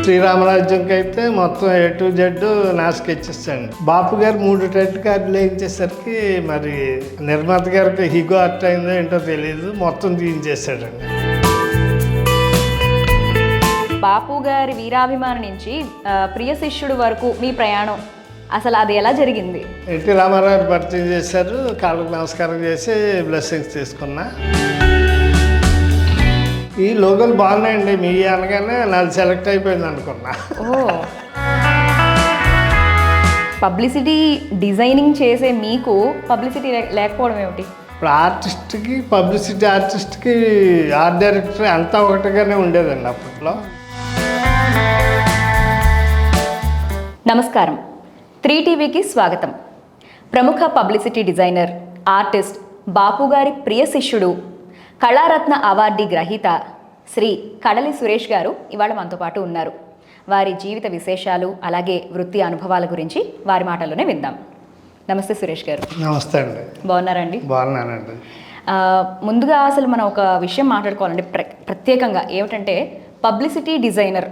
శ్రీరామరాజ్యంకి అయితే మొత్తం A to Z నా స్కెచెస్ అండి. బాపు గారు 3 టైటిల్ కార్డులు వేయించేసరికి మరి నిర్మాత గారికి హిగో అర్ట్ అయిందో ఏంటో తెలియదు, మొత్తం తీయించేశాడండి. బాపు గారి వీరాభిమాని నుంచి ప్రియ శిష్యుడు వరకు మీ ప్రయాణం అసలు అది ఎలా జరిగింది? ఎన్టీ రామారావు పరిచయం చేశారు, కాళ్ళకు నమస్కారం చేసి బ్లెస్సింగ్స్ తీసుకున్నా. ఈ లోగోలు బాగున్నాయండి, మీ అనగానే నాది సెలెక్ట్ అయిపోయింది అనుకున్నా. ఓ, పబ్లిసిటీ డిజైనింగ్ చేసే మీకు పబ్లిసిటీ లేకపోవడం ఏమిటి? ఇప్పుడు ఆర్టిస్ట్కి పబ్లిసిటీ ఆర్టిస్ట్కి ఆర్ట్ డైరెక్టర్ అంతా ఒకటిగానే ఉండేదండి అప్పట్లో. నమస్కారం, 3TVకి స్వాగతం. ప్రముఖ పబ్లిసిటీ డిజైనర్, ఆర్టిస్ట్, బాపు గారి ప్రియ శిష్యుడు, కళారత్న అవార్డీ గ్రహీత శ్రీ కడలి సురేష్ గారు ఇవాళ మనతో పాటు ఉన్నారు. వారి జీవిత విశేషాలు అలాగే వృత్తి అనుభవాల గురించి వారి మాటల్లోనే విందాం. నమస్తే సురేష్ గారు. నమస్తే అండి. బాగున్నారండి? బాగున్నానండి. ముందుగా అసలు మనం ఒక విషయం మాట్లాడుకోవాలండి, ప్రత్యేకంగా ఏమిటంటే పబ్లిసిటీ డిజైనర్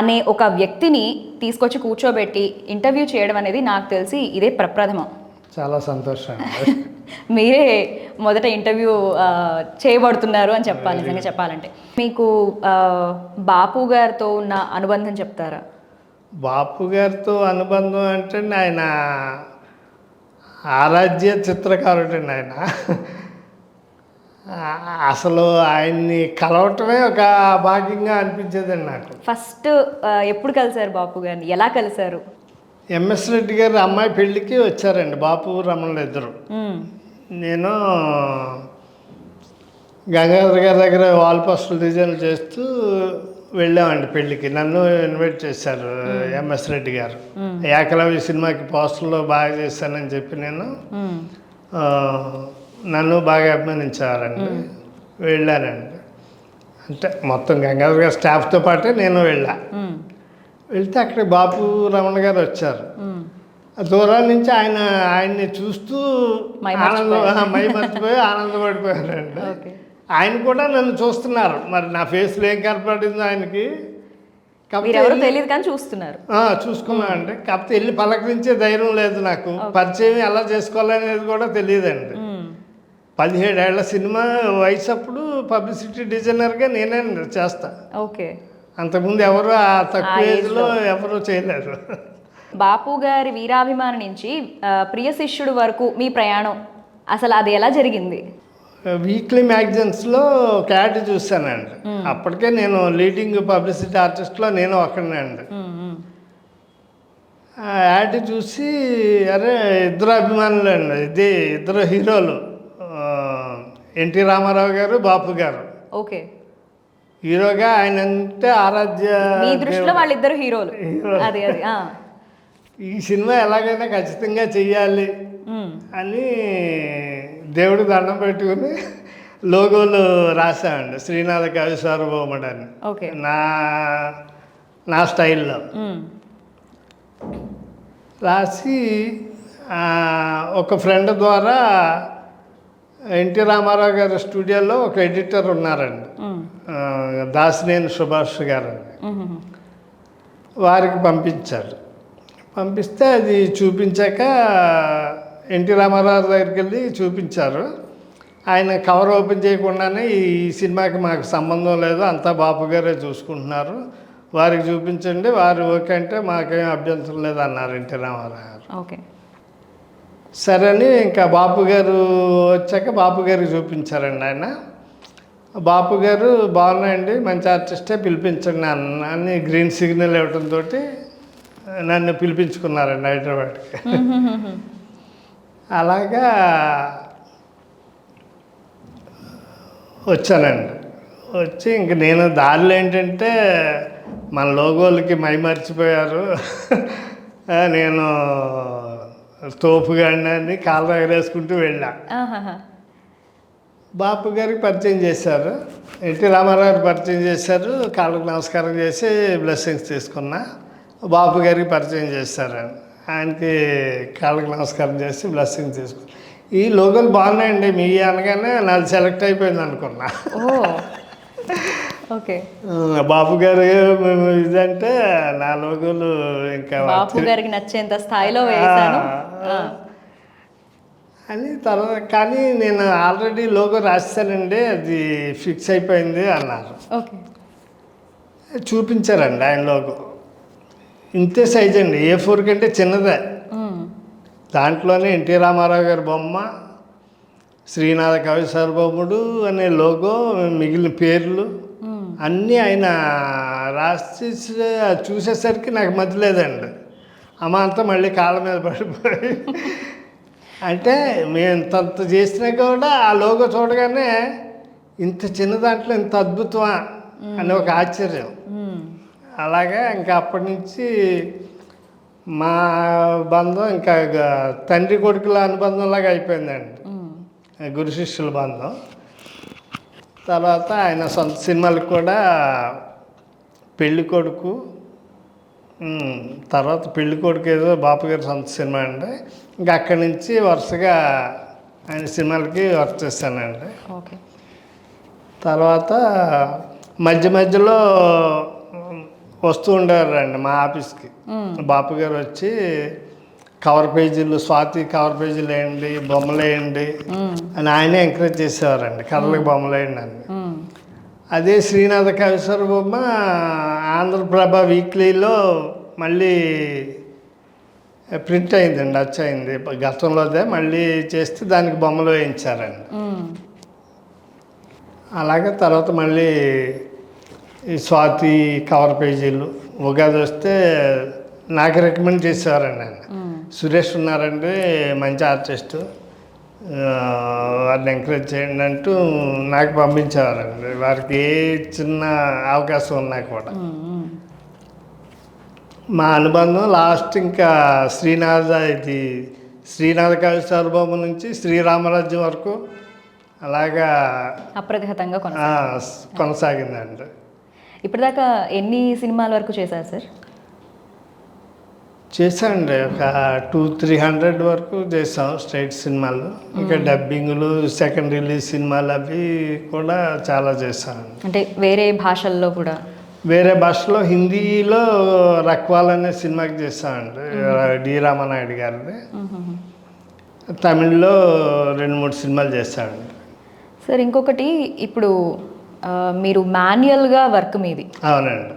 అనే ఒక వ్యక్తిని తీసుకొచ్చి కూర్చోబెట్టి ఇంటర్వ్యూ చేయడం అనేది నాకు తెలిసి ఇదే ప్రప్రథమం. చాలా సంతోషం. మీరే మొదట ఇంటర్వ్యూ చేయబడుతున్నారు అని చెప్పాలి. నిజంగా చెప్పాలంటే మీకు బాపు గారితో ఉన్న అనుబంధం చెప్తారా? బాపు గారితో అనుబంధం అంటే ఆయన ఆరాధ్య చిత్రకారుడండి. ఆయన అసలు ఆయన్ని కలవటమే ఒక భాగ్యంగా అనిపించేదండి నాకు. ఫస్ట్ ఎప్పుడు కలిశారు బాపు గారిని? ఎలా కలిశారు? ఎంఎస్ రెడ్డి గారు అమ్మాయి పెళ్ళికి వచ్చారండి బాపు రమణులు ఇద్దరు. నేను గంగాధర్ గారి దగ్గర వాల్ పోస్టల్ డిజైన్ చేస్తూ వెళ్ళామండి పెళ్ళికి. నన్ను ఇన్వైట్ చేశారు ఎంఎస్ రెడ్డి గారు. ఏకలవ్య సినిమాకి పోస్టర్లో బాగా చేశానని చెప్పి నన్ను బాగా అభిమానించారండి. వెళ్ళానండి. అంటే మొత్తం గంగాధర్ గారి స్టాఫ్తో పాటే నేను వెళ్తే అక్కడ బాపు రమణ గారు వచ్చారు. దూరం నుంచి ఆయన్ని చూస్తూ మర్చిపోయి ఆనందపడిపోయారండి. ఆయన కూడా నన్ను చూస్తున్నారు. మరి నా ఫేస్లో ఏం కనపడిందో ఆయనకి తెలియదు కానీ చూస్తున్నారు. చూసుకున్నానండి. కాకపోతే వెళ్ళి పలకరించే ధైర్యం లేదు నాకు. పరిచయం ఎలా చేసుకోవాలనేది కూడా తెలియదండి. 17 ఏళ్ల సినిమా వయసు అప్పుడు పబ్లిసిటీ డిజైనర్గా నేనే చేస్తా. ఓకే. అంతకుముందు ఎవరు తక్కువ ఏజ్లో ఎవరు చేయలేరు. బాపు గారి వీరాభిమాని నుంచి ప్రియ శిష్యుడు వరకు మీ ప్రయాణం అసలు అది ఎలా జరిగింది? వీక్లీ మ్యాగజైన్స్లో ఒక యాడ్ చూశానండి. అప్పటికే నేను లీడింగ్ పబ్లిసిటీ ఆర్టిస్ట్లో నేను ఒకడినండి. ఆ యాడ్ చూసి అరే ఇద్దరు అభిమానులు అండి, ఇది ఇద్దరు హీరోలు, ఎన్టీ రామారావు గారు బాపు గారు. ఓకే. హీరోగా ఆయన అంటే ఆరాధ్య. మీ దృష్టిలో వాళ్ళిద్దరు హీరోలు. అది ఈ సినిమా ఎలాగైనా ఖచ్చితంగా చెయ్యాలి అని దేవుడు దండం పెట్టుకుని లోగోలు రాశామండి. శ్రీనాథ కవి సార్వభౌముడు అని నా స్టైల్లో రాసి ఒక ఫ్రెండ్ ద్వారా ఎన్టీ రామారావు గారి స్టూడియోలో ఒక ఎడిటర్ ఉన్నారండి, దాసినేని సుభాష్ గారు. వారికి పంపిస్తే అది చూపించాక ఎన్టీ రామారావు దగ్గరికి వెళ్ళి చూపించారు. ఆయన కవర్ ఓపెన్ చేయకుండానే ఈ సినిమాకి మాకు సంబంధం లేదు, అంతా బాపు గారే చూసుకుంటున్నారు, వారికి చూపించండి, వారు ఓకే అంటే మాకేం అభ్యంతరం లేదు అన్నారు ఎన్టీ రామారావు గారు. ఓకే. సరే అని ఇంకా బాపు గారు వచ్చాక బాపు గారికి చూపించారండి. ఆయన బాపు గారు బాగున్నాయండి, మంచి ఆర్టిస్టే, పిలిపించండి అని గ్రీన్ సిగ్నల్ ఇవ్వడంతో నన్ను పిలిపించుకున్నారండి హైదరాబాద్కి. అలాగా వచ్చానండి. వచ్చి ఇంక నేను దారిలో ఏంటంటే మన లోగోలకి మైమర్చిపోయారు, నేను తోపుగాడిని కాళ్ళ ఎగరేసుకుంటూ వెళ్ళా. బాపు గారికి పరిచయం చేశారు, ఎన్టీ రామారావు పరిచయం చేశారు, కాళ్ళకు నమస్కారం చేసి బ్లెస్సింగ్స్ తీసుకున్నా. బాపు గారికి పరిచయం చేశారు, ఆయనకి కాళ్ళకు నమస్కారం చేసి బ్లెస్సింగ్స్ తీసుకున్నా. ఈ లోగోలు బాగున్నాయండి, మీ అనగానే నాది సెలెక్ట్ అయిపోయింది అనుకున్నా. ఓకే. బాపు గారు ఇదంటే నా లోగోలు ఇంకా బాపు గారికి నచ్చేంత స్థాయిలో వేసాను. అని తర్వాత కానీ నేను ఆల్రెడీ లోగో రాశానండి, అది ఫిక్స్ అయిపోయింది అన్నారు. ఓకే. చూపించారండి ఆయన లోగో. ఇంతే సైజ్ అండి, A4 కంటే చిన్నదే. దాంట్లోనే ఎన్టీ రామారావు గారి బొమ్మ, శ్రీనాథ కవి సార్వభౌముడు అనే లోగో, మిగిలిన పేర్లు అన్నీ ఆయన రాసి చూసేసరికి నాకు మతి లేదండి. అమ్మంతా మళ్ళీ కాళ్ళ మీద పడిపోయి అంటే మేము ఇంత చేసినా కూడా ఆ లోగో చూడగానే ఇంత చిన్న దాంట్లో ఇంత అద్భుతమా అని ఒక ఆశ్చర్యం. అలాగే ఇంకా అప్పటి నుంచి మా బంధం ఇంకా తండ్రి కొడుకుల అనుబంధంలాగా అయిపోయిందండి, గురు శిష్యుల బంధం. తర్వాత ఆయన సొంత సినిమాలకు కూడా పెళ్ళి కొడుకు, తర్వాత పెళ్ళి కొడుకు ఏదో బాపు గారి సొంత సినిమా అండి. ఇంకా అక్కడి నుంచి వరుసగా ఆయన సినిమాలకి వర్క్ చేశానండి. ఓకే. తర్వాత మధ్య మధ్యలో వస్తూ ఉండేవారండి మా ఆఫీస్కి. బాపు గారు వచ్చి కవర్ పేజీలు, స్వాతి కవర్ పేజీలు వేయండి, బొమ్మలు వేయండి అని ఆయనే ఎంకరేజ్ చేసేవారండి, కథలకు బొమ్మలు వేయండి అని. అదే శ్రీనాథ కవిశ్వర బొమ్మ ఆంధ్రప్రభ వీక్లీలో మళ్ళీ ప్రింట్ అయిందండి, అచ్చయింది గతంలోదే. మళ్ళీ చేస్తే దానికి బొమ్మలు వేయించారండి. అలాగే తర్వాత మళ్ళీ ఈ స్వాతి కవర్ పేజీలు, ఉగాది వస్తే నాకు రికమెండ్ చేసేవారండి ఆయన. సురేష్ ఉన్నారండి మంచి ఆర్టిస్టు, వారిని ఎంకరేజ్ చేయండి అంటూ నాకు పంపించేవారండి, వారికి ఏ చిన్న అవకాశం ఉన్నా కూడా. మా అనుబంధం లాస్ట్ ఇంకా శ్రీనాథ కవి సార్వభౌమ నుంచి శ్రీరామరాజ్యం వరకు అలాగా అప్రతిహతంగా కొనసాగిందండి. ఇప్పటిదాకా ఎన్ని సినిమాల వరకు చేశారు సార్? చేశానండి, ఒక 200-300 వరకు చేసాం స్ట్రైట్ సినిమాలు. ఇంకా డబ్బింగ్లు, సెకండ్ రిలీజ్ సినిమాలు అవి కూడా చాలా చేశాను. అంటే వేరే భాషల్లో కూడా? వేరే భాషలో హిందీలో రక్వాల్ అనే సినిమాకి చేశానండి, డి రామానాయుడు గారిది. తమిళ్లో 2-3 సినిమాలు చేశానండి. సార్ ఇంకొకటి, ఇప్పుడు మీరు మాన్యువల్గా వర్క్ మీది. అవునండి.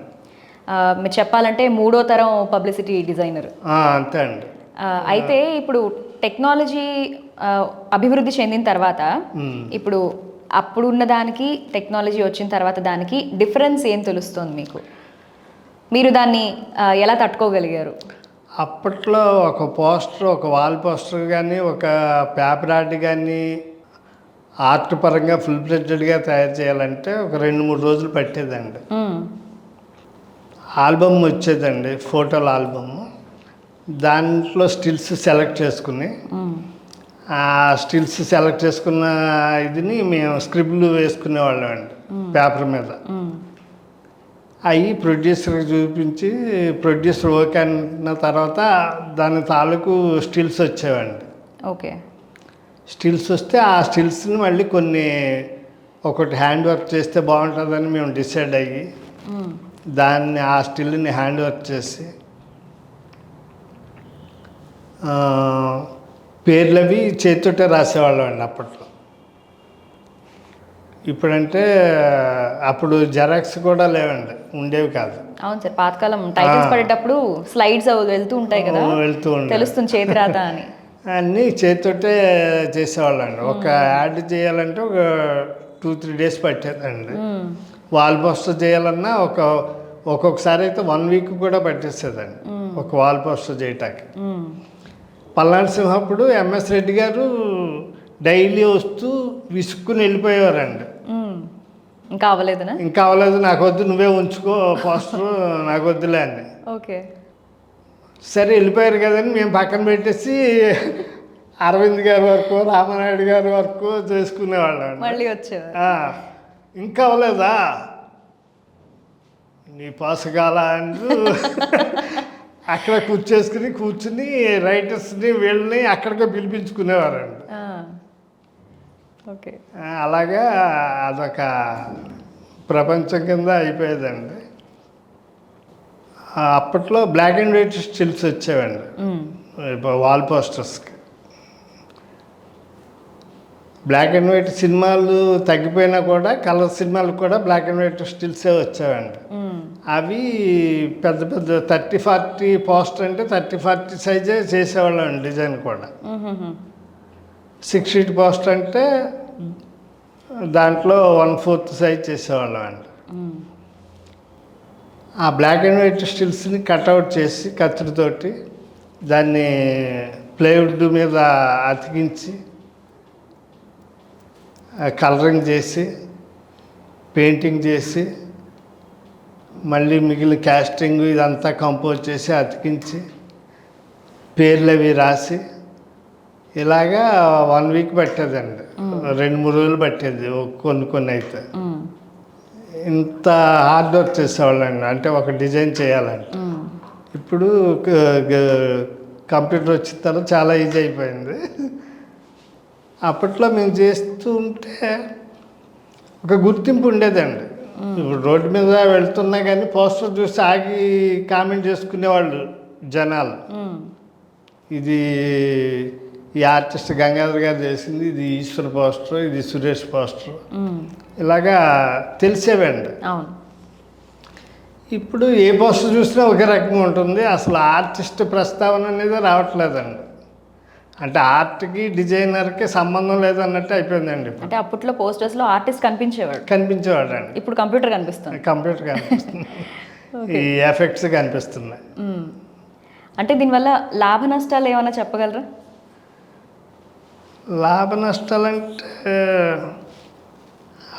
మీరు చెప్పాలంటే 3వ తరం పబ్లిసిటీ డిజైనర్. అంతే అండి. అయితే ఇప్పుడు టెక్నాలజీ అభివృద్ధి చెందిన తర్వాత, ఇప్పుడు అప్పుడు ఉన్న దానికి టెక్నాలజీ వచ్చిన తర్వాత దానికి డిఫరెన్స్ ఏం తెలుస్తుంది మీకు? మీరు దాన్ని ఎలా తట్టుకోగలిగారు? అప్పట్లో ఒక పోస్టర్, ఒక వాల్ పోస్టర్ కానీ, ఒక పేపర్ ఆర్ట్ కానీ ఆర్ట్ పరంగా ఫుల్ ఫ్లెడ్జెడ్గా తయారు చేయాలంటే ఒక 2-3 రోజులు పట్టేదండి. ఆల్బమ్ వచ్చేదండి, ఫోటోల ఆల్బమ్. దాంట్లో స్టిల్స్ సెలెక్ట్ చేసుకుని, ఆ స్టిల్స్ సెలెక్ట్ చేసుకున్న ఇదిని మేము స్క్రిప్ట్లు వేసుకునేవాళ్ళం అండి పేపర్ మీద. అవి ప్రొడ్యూసర్కి చూపించి, ప్రొడ్యూసర్ ఓకే అన్న తర్వాత దాని తాలూకు స్టిల్స్ వచ్చేవండి. ఓకే. స్టిల్స్ వస్తే ఆ స్టిల్స్ని మళ్ళీ ఒకటి హ్యాండ్ వర్క్ చేస్తే బాగుంటుందని మేము డిసైడ్ అయ్యి దాన్ని, ఆ స్టిల్ని హ్యాండ్ వర్క్ చేసి పేర్లు అవి చేతితోటే రాసేవాళ్ళం అండి అప్పట్లో. ఇప్పుడంటే అప్పుడు జెరాక్స్ కూడా లేవండి, ఉండేవి కాదు. అవును సార్, పాతకాలం టైటిల్స్ పడేటప్పుడు స్లైడ్స్ వెళ్తూ ఉంటాయి కదా, తెలుస్తుంది చేతి రాత అని. అన్నీ చేతితోటే చేసేవాళ్ళం అండి. ఒక యాడ్ చేయాలంటే ఒక 2-3 days పట్టేదండి. వాల్ పోస్టర్ చేయాలన్నా ఒక్కొక్కసారి అయితే 1 week కూడా పట్టేసేదండి ఒక వాల్ పోస్టర్ చేయటానికి. పల్నాడు సింహప్పుడు ఎంఎస్ రెడ్డి గారు డైలీ వస్తూ విసుక్కుని వెళ్ళిపోయేవారండి. ఇంకా అవ్వలేదునా? ఇంకా అవ్వలేదు, నాకు వద్దు, నువ్వే ఉంచుకో పోస్టర్, నాకు వద్దులే అని. ఓకే. సరే వెళ్ళిపోయారు కదని మేము పక్కన పెట్టేసి అరవింద్ గారి వరకు, రామానాయుడు గారి వరకు చేసుకునేవాళ్ళం. మళ్ళీ వచ్చేవారు. ఇంకా అవ్వలేదా నీ పాసగాల అంటూ అక్కడ కూర్చుని రైటర్స్ని వీళ్ళని అక్కడికి పిలిపించుకునేవారండి. ఓకే. అలాగా అదొక ప్రపంచం కింద అయిపోయేదండి. అప్పట్లో బ్లాక్ అండ్ వైట్ స్టిల్స్ వచ్చేవండి వాల్ పోస్టర్స్కి. బ్లాక్ అండ్ వైట్ సినిమాలు తగ్గిపోయినా కూడా కలర్ సినిమాలు కూడా బ్లాక్ అండ్ వైట్ స్టిల్సే వచ్చేవండి. అవి పెద్ద పెద్ద 30-40 పోస్టర్ అంటే 30-40 సైజే చేసేవాళ్ళం అండి. డిజైన్ కూడా 6 షీట్ పోస్టర్ అంటే దాంట్లో 1/4 సైజ్ చేసేవాళ్ళం అండి. ఆ బ్లాక్ అండ్ వైట్ స్టిల్స్ని కట్అవుట్ చేసి కత్తిరితోటి దాన్ని ప్లైవుడ్ మీద అతికించి కలరింగ్ చేసి పెయింటింగ్ చేసి మళ్ళీ మిగిలిన క్యాస్టింగ్ ఇదంతా కంపోజ్ చేసి అతికించి పేర్లు అవి రాసి ఇలాగా 1 వీక్ పట్టేదండి. 2-3 రోజులు పట్టేది కొన్ని అయితే. ఇంత హార్డ్ వర్క్ చేసేవాళ్ళండి, అంటే ఒక డిజైన్ చేయాలంటే. ఇప్పుడు కంప్యూటర్ వచ్చిన తర్వాత చాలా ఈజీ అయిపోయింది. అప్పట్లో మేము చేస్తూ ఉంటే ఒక గుర్తింపు ఉండేదండి. ఇప్పుడు రోడ్డు మీద వెళ్తున్నా కానీ పోస్టర్ చూసి ఆగి కామెంట్ చేసుకునేవాళ్ళు జనాలు. ఇది ఈ ఆర్టిస్ట్ గంగాధర్ గారు చేసింది, ఇది ఈశ్వర్ పోస్టర్, ఇది సురేష్ పోస్టర్, ఇలాగా తెలిసేవండి. ఇప్పుడు ఏ పోస్టర్ చూసినా ఒకే రకంగా ఉంటుంది. అసలు ఆర్టిస్ట్ ప్రస్తావన అనేది రావట్లేదండి. అంటే ఆర్ట్కి డిజైనర్కి సంబంధం లేదన్నట్టు అయిపోయిందండి. అంటే అప్పట్లో పోస్టర్స్లో ఆర్టిస్ట్ కనిపించేవాడు అండి. ఇప్పుడు కంప్యూటర్ కనిపిస్తుంది. ఈ ఎఫెక్ట్స్ కనిపిస్తున్నాయి. అంటే దీనివల్ల లాభ నష్టాలు ఏమైనా చెప్పగలరా? లాభ నష్టాలంటే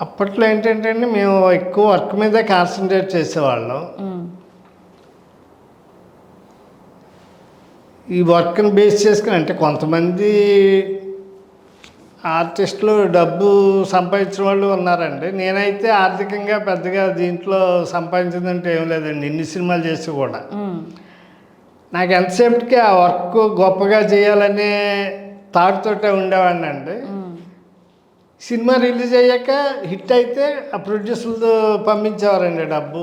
అప్పట్లో ఏంటంటే అండి, మేము ఎక్కువ వర్క్ మీదే కాన్సన్ట్రేట్ చేసేవాళ్ళం. ఈ వర్క్ని బేస్ చేసుకుని అంటే కొంతమంది ఆర్టిస్టులు డబ్బు సంపాదించిన వాళ్ళు ఉన్నారండి. నేనైతే ఆర్థికంగా పెద్దగా దీంట్లో సంపాదించిందంటే ఏం లేదండి. ఇన్ని సినిమాలు చేసి కూడా నాకు ఎంతసేపటికి ఆ వర్క్ గొప్పగా చేయాలనే థాట్తోటే ఉండేవాడిని అండి. సినిమా రిలీజ్ అయ్యాక హిట్ అయితే ఆ ప్రొడ్యూసర్లు పంపించేవారండి డబ్బు.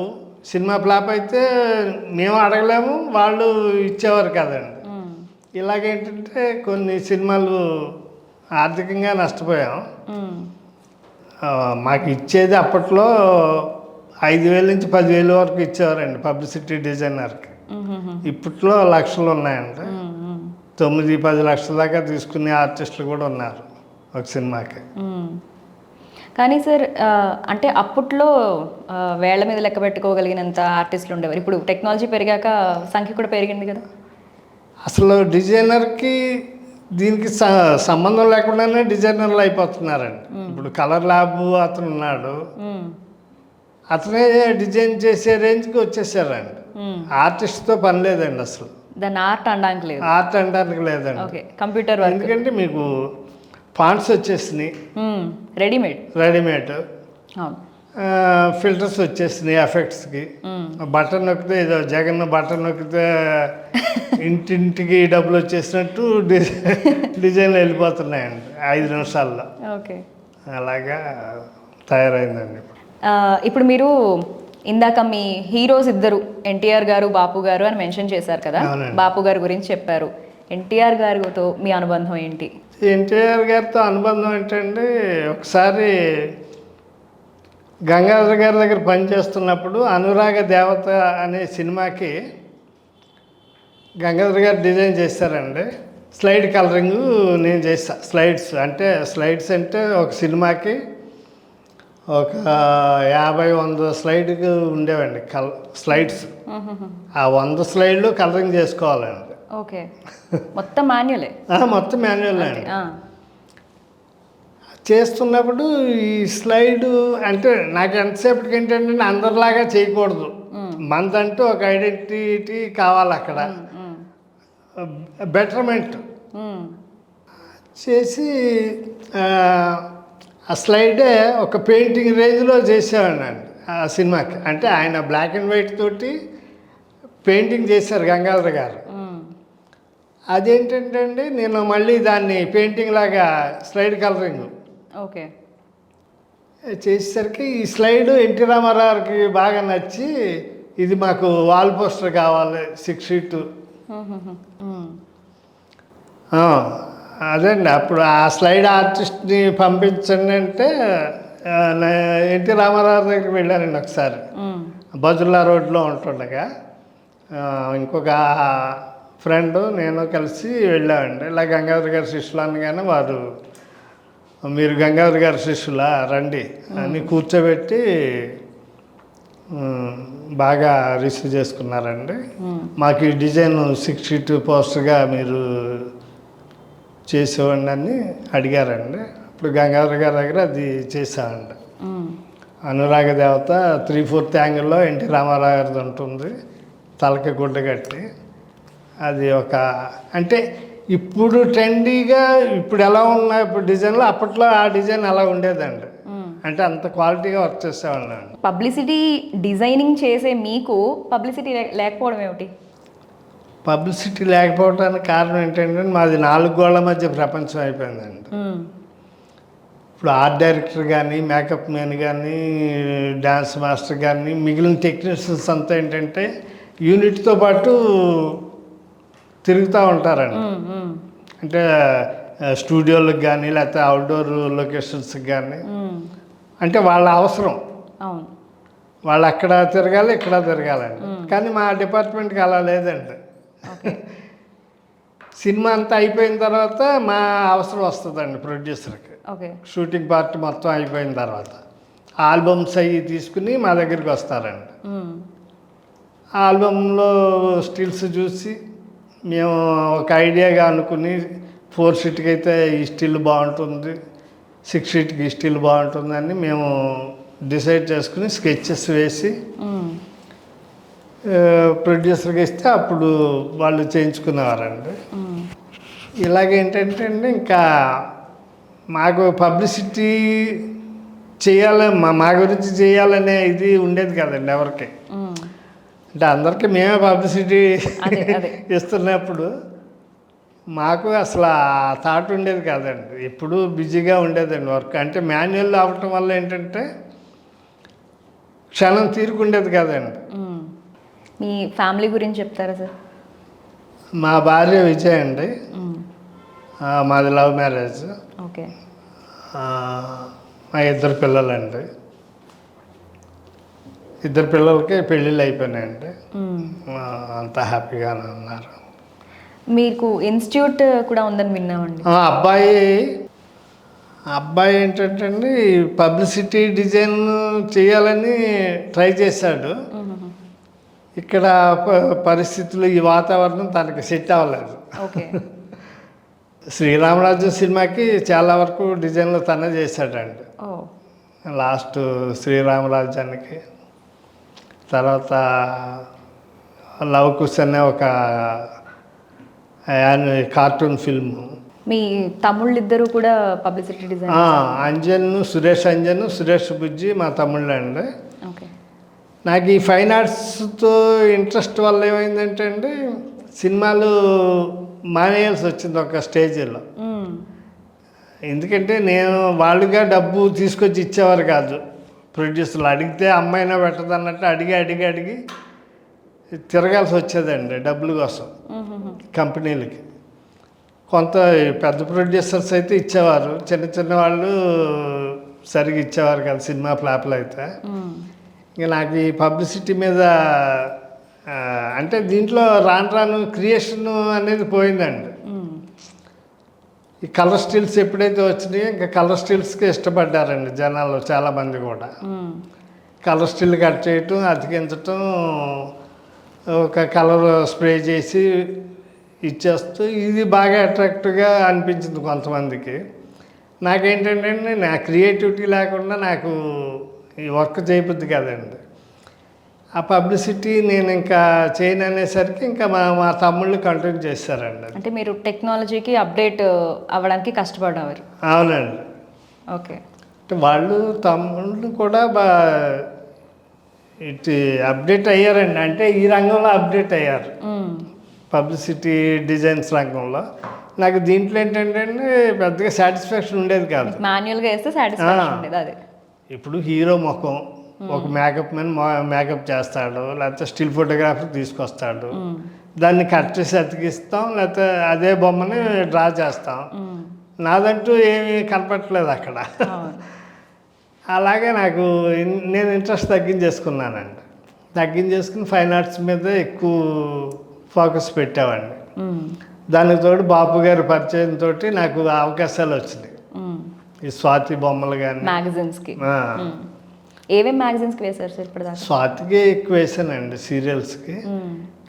సినిమా ఫ్లాప్ అయితే మేము అడగలేము, వాళ్ళు ఇచ్చేవారు కదండి. ఇలాగేంటంటే కొన్ని సినిమాలు ఆర్థికంగా నష్టపోయాం. మాకు ఇచ్చేది అప్పట్లో 5,000 నుంచి 10,000 వరకు ఇచ్చేవారండి పబ్లిసిటీ డిజైనర్కి. ఇప్పట్లో లక్షలు ఉన్నాయండి. 9-10 లక్షల దాకా తీసుకునే ఆర్టిస్టులు కూడా ఉన్నారు ఒక సినిమాకి. కానీ సార్, అంటే అప్పట్లో వేళ్ల మీద లెక్క పెట్టుకోగలిగినంత ఆర్టిస్టులు ఉండేవారు. ఇప్పుడు టెక్నాలజీ పెరిగాక సంఖ్య కూడా పెరిగింది కదా. అసలు డిజైనర్కి దీనికి సంబంధం లేకుండానే డిజైనర్లు అయిపోతున్నారండి. ఇప్పుడు కలర్ ల్యాబ్ అతను ఉన్నాడు, అతనే డిజైన్ చేసే రేంజ్కి వచ్చేసారండి. ఆర్టిస్ట్తో పని లేదండి అసలు. దాన్ని ఆర్ట్ అనడానికి లేదండి. కంప్యూటర్. ఎందుకంటే మీకు ఫాంట్స్ వచ్చేసినాయి, రెడీమేడ్ ఫిల్టర్స్ వచ్చేసినాయి ఎఫెక్ట్స్కి. బటన్ నొక్కితే ఏదో జగన్ బటన్ నొక్కితే ఇంటింటికి డబ్బులు వచ్చేసినట్టు డిజైన్లు వెళ్ళిపోతున్నాయండి 5 నిమిషాల్లో. అలాగా తయారైందండి. ఇప్పుడు మీరు ఇందాక మీ హీరోస్ ఇద్దరు ఎన్టీఆర్ గారు, బాపు గారు అని మెన్షన్ చేశారు కదా. బాపు గారి గురించి చెప్పారు. ఎన్టీఆర్ గారితో మీ అనుబంధం ఏంటి? ఎన్టీఆర్ గారితో అనుబంధం ఏంటంటే, ఒకసారి గంగాధర్ గారి దగ్గర పనిచేస్తున్నప్పుడు అనురాగ దేవత అనే సినిమాకి గంగాధర్ గారు డిజైన్ చేశారండి. స్లైడ్ కలరింగ్ నేను చేస్తాను. స్లైడ్స్ అంటే ఒక సినిమాకి ఒక 50-100 స్లైడ్కి ఉండేవండి స్లైడ్స్. ఆ 100 స్లైడ్లు కలరింగ్ చేసుకోవాలండి. మొత్తం మాన్యువలే అండి. చేస్తున్నప్పుడు ఈ స్లైడ్ అంటే నాకు ఎంతసేపటికి ఏంటంటే అందరిలాగా చేయకూడదు, మనదంటూ ఒక ఐడెంటిటీ కావాలి. అక్కడ బెటర్మెంట్ చేసి ఆ స్లైడే ఒక పెయింటింగ్ రేంజ్లో చేసేవాడినండి ఆ సినిమాకి. అంటే ఆయన బ్లాక్ అండ్ వైట్ తోటి పెయింటింగ్ చేశారు గంగాధర్ గారు. అదేంటంటే అండి, నేను మళ్ళీ దాన్ని పెయింటింగ్ లాగా స్లైడ్ కలరింగ్ చేసేసరికి ఈ స్లైడ్ ఎన్టీ రామారావుకి బాగా నచ్చి ఇది మాకు వాల్ పోస్టర్ కావాలి 6 షీట్. అదండి అప్పుడు ఆ స్లైడ్ ఆర్టిస్ట్ని పంపించండి అంటే ఎన్టీ రామారావు దగ్గరికి వెళ్ళానండి ఒకసారి. బజుల్లా రోడ్లో ఉంటుండగా ఇంకొక ఫ్రెండ్ నేను కలిసి వెళ్ళామండి. ఇలా గంగాధర్ గారి శిష్యులు అనగానే వారు మీరు గంగాధర్ గారి శిష్యులా రండి అని కూర్చోబెట్టి బాగా రిసీవ్ చేసుకున్నారండి. మాకు ఈ డిజైన్ 6 షీట్ పోస్టర్గా మీరు చేసేవాడిని అని అడిగారండి. ఇప్పుడు గంగాధర్ గారి దగ్గర అది చేసామండి. అనురాగ దేవత 3/4 యాంగిల్లో ఎన్టీ రామారావు గారిది ఉంటుంది, తలకి గుడ్డ కట్టి. అది ఒక అంటే ఇప్పుడు ట్రెండీగా ఇప్పుడు ఎలా ఉన్నాయి ఇప్పుడు డిజైన్లో, అప్పట్లో ఆ డిజైన్ అలా ఉండేదండి. అంటే అంత క్వాలిటీగా వర్క్ చేసేవాళ్ళండి. పబ్లిసిటీ డిజైనింగ్ చేసే మీకు పబ్లిసిటీ లేకపోవడం ఏమిటి? పబ్లిసిటీ లేకపోవడానికి కారణం ఏంటంటే మాది 4 గోళ్ల మధ్య ప్రపంచం అయిపోయిందండి. ఇప్పుడు ఆర్ట్ డైరెక్టర్ కానీ, మేకప్ మ్యాన్ కానీ, డ్యాన్స్ మాస్టర్ కానీ, మిగిలిన టెక్నీషియన్స్ అంతా ఏంటంటే యూనిట్తో పాటు తిరుగుతూ ఉంటారండి. అంటే స్టూడియోలకు కానీ లేకపోతే అవుట్డోర్ లొకేషన్స్కి కానీ, అంటే వాళ్ళ అవసరం, వాళ్ళు అక్కడ తిరగాలి ఇక్కడ తిరగాలండి. కానీ మా డిపార్ట్మెంట్కి అలా లేదండి. సినిమా అంతా అయిపోయిన తర్వాత మా అవసరం వస్తుందండి ప్రొడ్యూసర్కి. షూటింగ్ పార్ట్ మొత్తం అయిపోయిన తర్వాత ఆల్బమ్స్ అవి తీసుకుని మా దగ్గరికి వస్తారండి. ఆల్బంలో స్టిల్స్ చూసి మేము ఒక ఐడియాగా అనుకుని 4 షీట్కి అయితే ఈ స్టిల్ బాగుంటుంది, 6 షీట్కి ఈ స్టిల్ బాగుంటుందని మేము డిసైడ్ చేసుకుని స్కెచెస్ వేసి ప్రొడ్యూసర్కి ఇస్తే అప్పుడు వాళ్ళు చేయించుకునేవారండి. ఇలాగేంటంటే అండి ఇంకా మాకు పబ్లిసిటీ చేయాలి, మా గురించి చేయాలనే ఇది ఉండేది కదండి ఎవరికి. అంటే అందరికీ మేమే పబ్లిసిటీ ఇస్తున్నప్పుడు మాకు అసలు ఆ థాట్ ఉండేది కాదండి. ఎప్పుడు బిజీగా ఉండేదండి వర్క్. అంటే మాన్యువల్ అవ్వటం వల్ల ఏంటంటే క్షణం తీరుకుండేది కాదండి. మీ ఫ్యామిలీ గురించి చెప్తారా సార్? మా భార్య విజయ్ అండి. మాది లవ్ మ్యారేజ్. ఓకే. మా 2 పిల్లలండి. 2 పిల్లలకి పెళ్ళిళ్ళు అయిపోయినాయండి. అంతా హ్యాపీగానే ఉన్నారు. మీకు ఇన్స్టిట్యూట్ కూడా ఉందని విన్నామండి. అబ్బాయి ఏంటంటే అండి పబ్లిసిటీ డిజైన్ చేయాలని ట్రై చేశాడు. ఇక్కడ పరిస్థితులు ఈ వాతావరణం తనకి సెట్ అవ్వలేదు. శ్రీరామరాజ్యం సినిమాకి చాలా వరకు డిజైన్లు తనే చేశాడండి. లాస్ట్ శ్రీరామరాజ్యానికి. తర్వాత లవ్ కుష్ అనే ఒక కార్టూన్ ఫిల్మ్. మీ తమ్ముళ్ళిద్దరూ కూడా పబ్లిసిటీ డిజైన్? సురేష్ బుజ్జి మా తమ్ముళ్ళు అండి. నాకు ఈ ఫైన్ ఆర్ట్స్తో ఇంట్రెస్ట్ వల్ల ఏమైందంటే అండి సినిమాలు మానేయాల్సి వచ్చింది ఒక స్టేజ్లో. ఎందుకంటే నేను వాళ్ళుగా డబ్బు తీసుకొచ్చి ఇచ్చేవారు కాదు ప్రొడ్యూసర్లు. అడిగితే అమ్మాయినా పెట్టదు అన్నట్టు అడిగి తిరగాల్సి వచ్చేదండి డబ్బుల కోసం కంపెనీలకి. కొంత పెద్ద ప్రొడ్యూసర్స్ అయితే ఇచ్చేవారు, చిన్న వాళ్ళు సరిగ్గా ఇచ్చేవారు కాదు సినిమా ఫ్లాప్లు అయితే. ఇంకా నాకు ఈ పబ్లిసిటీ మీద అంటే దీంట్లో రాను క్రియేషన్ అనేది పోయిందండి. ఈ కలర్ స్టిల్స్ ఎప్పుడైతే వచ్చినాయో ఇంకా కలర్ స్టిల్స్కి ఇష్టపడ్డారండి జనాలు చాలామంది కూడా. కలర్ స్టిల్ కట్ చేయటం, అతికించటం, ఒక కలర్ స్ప్రే చేసి ఇచ్చేస్తూ ఇది బాగా అట్రాక్టివ్గా అనిపించింది కొంతమందికి. నాకేంటంటే నా క్రియేటివిటీ లేకుండా నాకు ఈ వర్క్ చేయబుద్ది కదండి. ఆ పబ్లిసిటీ నేను ఇంకా చేయను అనేసరికి ఇంకా మా తమ్ముళ్ళు కంటిన్యూ చేశారండి. అంటే మీరు టెక్నాలజీకి అప్డేట్ అవ్వడానికి కష్టపడేవారు? అవునండి. ఓకే. అంటే వాళ్ళు తమ్ముళ్ళు కూడా ఇటు అప్డేట్ అయ్యారండి. అంటే ఈ రంగంలో అప్డేట్ అయ్యారు పబ్లిసిటీ డిజైన్స్ రంగంలో. నాకు దీంట్లో ఏంటంటే పెద్దగా సాటిస్ఫాక్షన్ ఉండేది కాదు. మాన్యువల్గా వేస్తే సాటిస్ఫాక్షన్ ఉండేది. అదే ఇప్పుడు హీరో ముఖం ఒక మేకప్ మ్యాన్ మేకప్ చేస్తాడు, లేకపోతే స్టిల్ ఫోటోగ్రాఫర్ తీసుకొస్తాడు, దాన్ని కట్ చేసి అతికిస్తాం, లేకపోతే అదే బొమ్మని డ్రా చేస్తాం. నాదంటూ ఏమీ కనపట్లేదు అక్కడ. అలాగే నాకు నేను ఇంట్రెస్ట్ తగ్గించేసుకున్నానండి. తగ్గించేసుకుని ఫైన్ ఆర్ట్స్ మీద ఎక్కువ ఫోకస్ పెట్టేవాడిని. దానికి తోడు బాపు గారి పరిచయంతో నాకు అవకాశాలు వచ్చినాయి. ఈ స్వాతి బొమ్మలు కానీ మ్యాగజైన్స్కి ఏమేమి మ్యాగజైన్స్కి వేశారు సార్ ఇప్పుడు దాకా? స్వాతికి ఎక్కువ వేసానండి, సీరియల్స్కి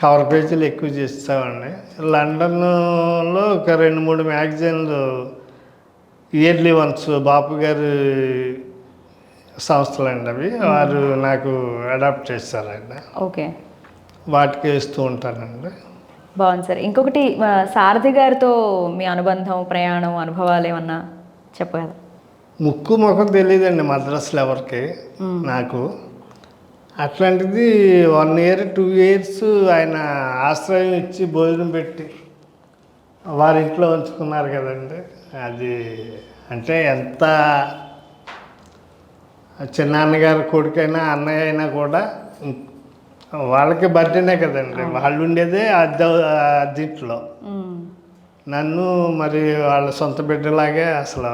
కవర్ పేజీలు ఎక్కువ చేస్తామండి. లండన్లో ఒక 2-3 మ్యాగజైన్లు ఇయర్లీ వన్స్ బాపు గారి సంస్థలు అండి అవి, వారు నాకు అడాప్ట్ చేస్తారండి. ఓకే, వాటికి వేస్తూ ఉంటానండి. బాగుంది సార్. ఇంకొకటి సారథి గారితో మీ అనుబంధం, ప్రయాణం, అనుభవాలు ఏమన్నా చెప్పగలరా? ముక్కు ముఖం తెలియదండి మద్రాసులో ఎవరికి, నాకు. అట్లాంటిది 1 year 2 years ఆయన ఆశ్రయం ఇచ్చి భోజనం పెట్టి వారింట్లో ఉంచుకున్నారు కదండి. అది అంటే ఎంత చిన్నాన్నగారి కొడుకైనా అన్నయ్య అయినా కూడా వాళ్ళకి బర్త్డేనే కదండి, వాళ్ళు ఉండేదే అద్దీంట్లో. నన్ను మరి వాళ్ళ సొంత బిడ్డలాగే అసలు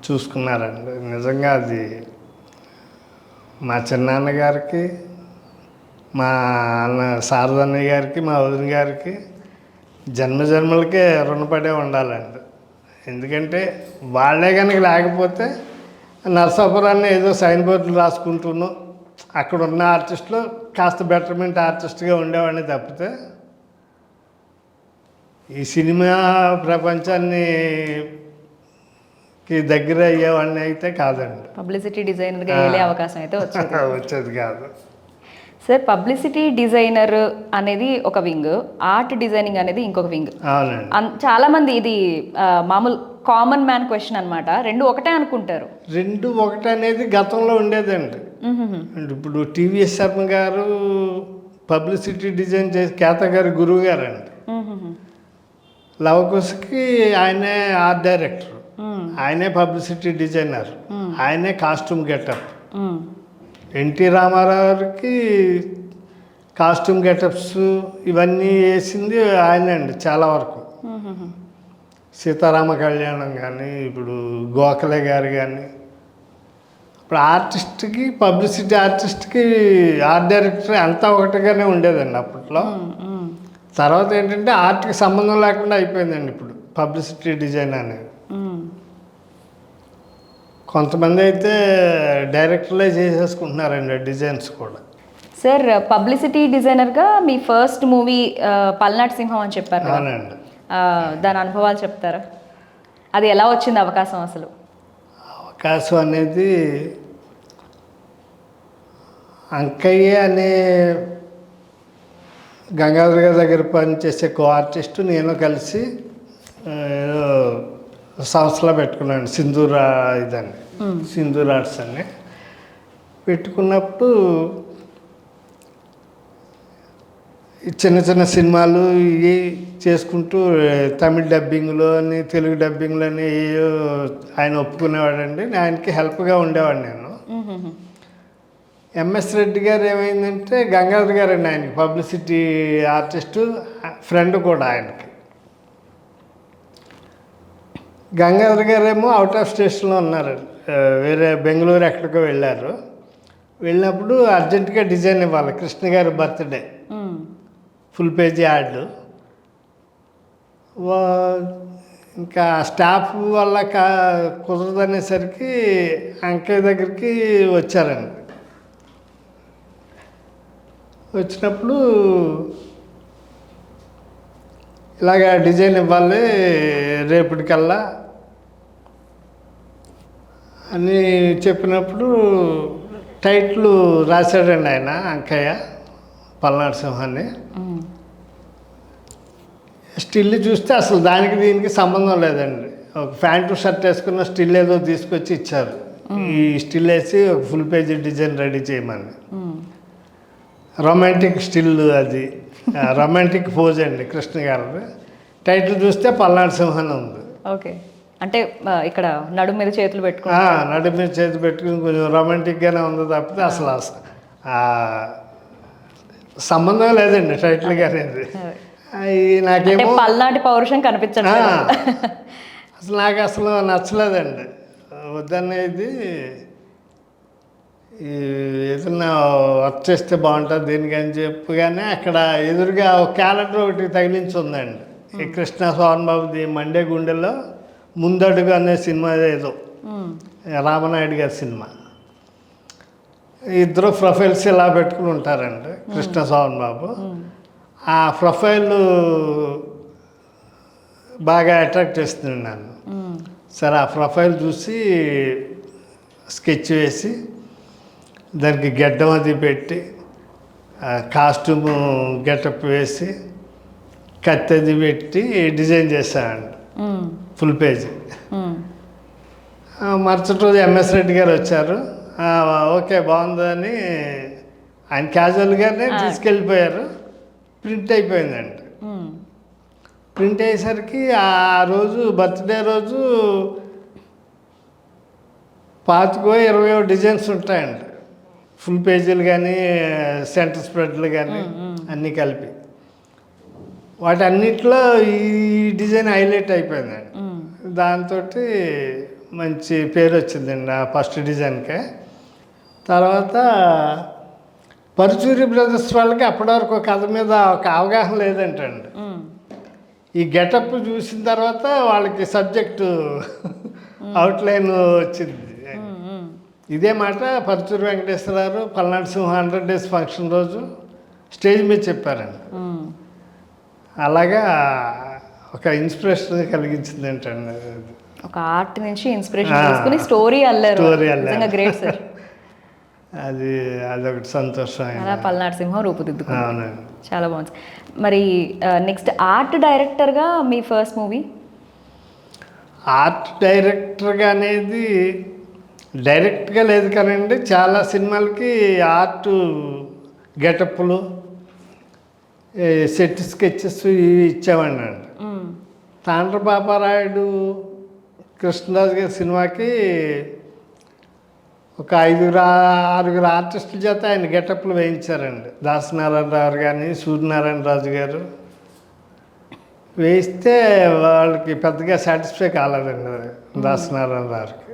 చూసుకున్నారండి. నిజంగా అది మా చిన్నాన్నగారికి, మా అన్న శారదన్నయ్య గారికి, మా వదిన గారికి జన్మలకే రుణపడే ఉండాలండి. ఎందుకంటే వాళ్ళే కనుక లేకపోతే నరసాపురాన్ని ఏదో సైన్ బోర్డులు రాసుకుంటున్నాను, అక్కడ ఉన్న ఆర్టిస్టులు కాస్త బెటర్మెంట్ ఆర్టిస్ట్గా ఉండేవాడిని తప్పితే ఈ సినిమా ప్రపంచాన్ని దగ్గర అయ్యేవాడిని అయితే కాదండి. పబ్లిసిటీ డిజైనర్గా వెళ్ళే అవకాశం అయితే వచ్చేది కాదు సార్. పబ్లిసిటీ డిజైనర్ అనేది ఒక వింగ్, ఆర్ట్ డిజైనింగ్ అనేది ఇంకొక వింగ్. అవునండి. చాలా మంది ఇది మామూలు కామన్ మ్యాన్ క్వశ్చన్ అనమాట, రెండు ఒకటే అనుకుంటారు. రెండు ఒకటే అనేది గతంలో ఉండేదండి. ఇప్పుడు టీవీఎస్ శర్మ గారు పబ్లిసిటీ డిజైన్ చేసి కేత గారి గురువు గారు అండి. లవకుశకి ఆయనే ఆర్ట్ డైరెక్టర్, ఆయనే పబ్లిసిటీ డిజైనర్, ఆయనే కాస్ట్యూమ్ గెటప్. ఎన్టీ రామారావుకి కాస్ట్యూమ్ గెటప్స్ ఇవన్నీ వేసింది ఆయనే అండి చాలా వరకు. సీతారామ కళ్యాణం కానీ, ఇప్పుడు గోఖలే గారు కానీ, ఇప్పుడు ఆర్టిస్ట్కి పబ్లిసిటీ ఆర్టిస్ట్కి ఆర్ట్ డైరెక్టర్ అంతా ఒకటిగానే ఉండేదండి అప్పట్లో. తర్వాత ఏంటంటే ఆర్ట్కి సంబంధం లేకుండా అయిపోయిందండి ఇప్పుడు పబ్లిసిటీ డిజైన్ అనేది. కొంతమంది అయితే డైరెక్టర్లే చేసేసుకుంటున్నారండి డిజైన్స్ కూడా. సార్, పబ్లిసిటీ డిజైనర్గా మీ ఫస్ట్ మూవీ పల్నాటి సింహం అని చెప్పారు. అవునండి. దాని అనుభవాలు చెప్తారా? అది ఎలా వచ్చింది అవకాశం? అసలు అవకాశం అనేది అంకయ్య అనే గంగాధర్ గారి దగ్గర పనిచేసే కో ఆర్టిస్టు నేను కలిసి సంస్థలో పెట్టుకున్నాను. సింధూర్ ఆర్ట్స్ అని పెట్టుకున్నప్పుడు చిన్న చిన్న సినిమాలు ఇవి చేసుకుంటూ తమిళ డబ్బింగ్లో అని, తెలుగు డబ్బింగ్లో అని ఆయన ఒప్పుకునేవాడండి. ఆయనకి హెల్ప్గా ఉండేవాడు నేను. ఎంఎస్ రెడ్డి గారు ఏమైందంటే గంగాధర్ గారు అండి ఆయనకి పబ్లిసిటీ ఆర్టిస్టు, ఫ్రెండ్ కూడా ఆయనకి. గంగాధర్ గారు ఏమో అవుట్ ఆఫ్ స్టేషన్లో ఉన్నారు, వేరే బెంగళూరు ఎక్కడికో వెళ్ళారు. వెళ్ళినప్పుడు అర్జెంటుగా డిజైన్ ఇవ్వాలి, కృష్ణ గారి బర్త్డే, ఫుల్ పేజీ యాడ్లు. ఇంకా స్టాఫ్ వల్ల కుదరదనేసరికి అంకయ్య దగ్గరికి వచ్చారండి. వచ్చినప్పుడు ఇలాగ డిజైన్ ఇవ్వాలి రేపటికల్లా అని చెప్పినప్పుడు టైటిల్ రాశాడండి ఆయన అంకయ్య, పల్నాటి సింహాన్ని. స్టిల్ చూస్తే అసలు దానికి దీనికి సంబంధం లేదండి. ఒక ప్యాంటు షర్ట్ వేసుకున్న స్టిల్ ఏదో తీసుకొచ్చి ఇచ్చారు. ఈ స్టిల్ వేసి ఒక ఫుల్ పేజీ డిజైన్ రెడీ చేయమని. రొమాంటిక్ స్టిల్, అది రొమాంటిక్ పోజ్ అండి కృష్ణ గారు. టైటిల్ చూస్తే పల్నాటి సింహాన్ని ఉంది. ఓకే. అంటే ఇక్కడ నడుము మీద చేతులు పెట్టుకుని నడి మీద చేతి పెట్టుకుని కొంచెం రొమాంటిక్గానే ఉంది తప్పితే అసలు ఆ సంబంధం లేదండి టైటిల్గా అనేది. అది నాకేమో పల్నాటి పౌరుషం కనిపించట్లేదు. అసలు నాకు అసలు నచ్చలేదండి. వద్దనేది ఏదన్నా వర్క్ చేస్తే బాగుంటుంది దీనికని చెప్పగానే అక్కడ ఎదురుగా ఒక క్యాలెండర్ ఒకటి తగిలించి ఉందండి. ఈ కృష్ణ సోహన్ బాబుది మండే గుండెలో ముందడుగు అనే సినిమా ఏదో రామనాయుడు గారి సినిమా. ఇద్దరు ప్రొఫైల్స్ ఇలా పెట్టుకుని ఉంటారండి కృష్ణ సోహన్ బాబు. ఆ ప్రొఫైల్ బాగా అట్రాక్ట్ చేస్తుంది నన్ను. సరే ఆ ప్రొఫైల్ చూసి స్కెచ్ వేసి దానికి గడ్డం అది పెట్టి కాస్ట్యూమ్ గెటప్ వేసి కత్తి అది పెట్టి డిజైన్ చేశానండి ఫుల్ పేజ్. మరుసటి రోజు ఎంఎస్ రెడ్డి గారు వచ్చారు. ఓకే బాగుందని ఆయన క్యాజువల్గానే తీసుకెళ్ళిపోయారు. ప్రింట్ అయిపోయిందండి. ప్రింట్ అయ్యేసరికి ఆ రోజు బర్త్డే రోజు 25-20 డిజైన్స్ ఉంటాయండి. ఫుల్ పేజీలు కానీ సెంటర్ స్ప్రెడ్లు కానీ అన్నీ కలిపి వాటన్నిటిలో ఈ డిజైన్ హైలైట్ అయిపోయిందండి. దాంతో మంచి పేరు వచ్చిందండి ఆ ఫస్ట్ డిజైన్కే. తర్వాత పరుచూరి బ్రదర్స్ వాళ్ళకి అప్పటివరకు కథ మీద ఒక అవగాహన లేదంటండి. ఈ గెటప్ చూసిన తర్వాత వాళ్ళకి సబ్జెక్టు అవుట్లైన్ వచ్చింది. ఇదే మాట పరుచూరి వెంకటేశ్వరరావు పల్నాడు సింహ 100 days ఫంక్షన్ రోజు స్టేజ్ మీద చెప్పారండి. అలాగా ఒక ఇన్స్పిరేషన్ కలిగించింది ఏంటండి. ఒక ఆర్ట్ నుంచి ఇన్స్పిరేషన్ తీసుకుని స్టోరీ అల్లారు. Great sir. అదొకటి సంతోషం. అలా పల్నాడు సింహం రూపుదిద్దుకున్నారు. అవునండి, చాలా బాగుంది. మరి నెక్స్ట్ ఆర్ట్ డైరెక్టర్గా మీ ఫస్ట్ మూవీ? ఆర్ట్ డైరెక్టర్గా అనేది డైరెక్ట్గా లేదు కానండి, చాలా సినిమాలకి ఆర్ట్ గెటప్లు సెట్ స్కెచెస్ ఇవి ఇచ్చామండి. తాండ్రపాపారాయుడు కృష్ణరాజు గారి సినిమాకి ఒక 5-6 ఆర్టిస్టుల చేత ఆయన గెటప్లు వేయించారండి. దాసనారాయణరావు కానీ సూర్యనారాయణరాజు గారు వేయిస్తే వాళ్ళకి పెద్దగా సాటిస్ఫై కాలేదండి దాసనారాయణరావుకి.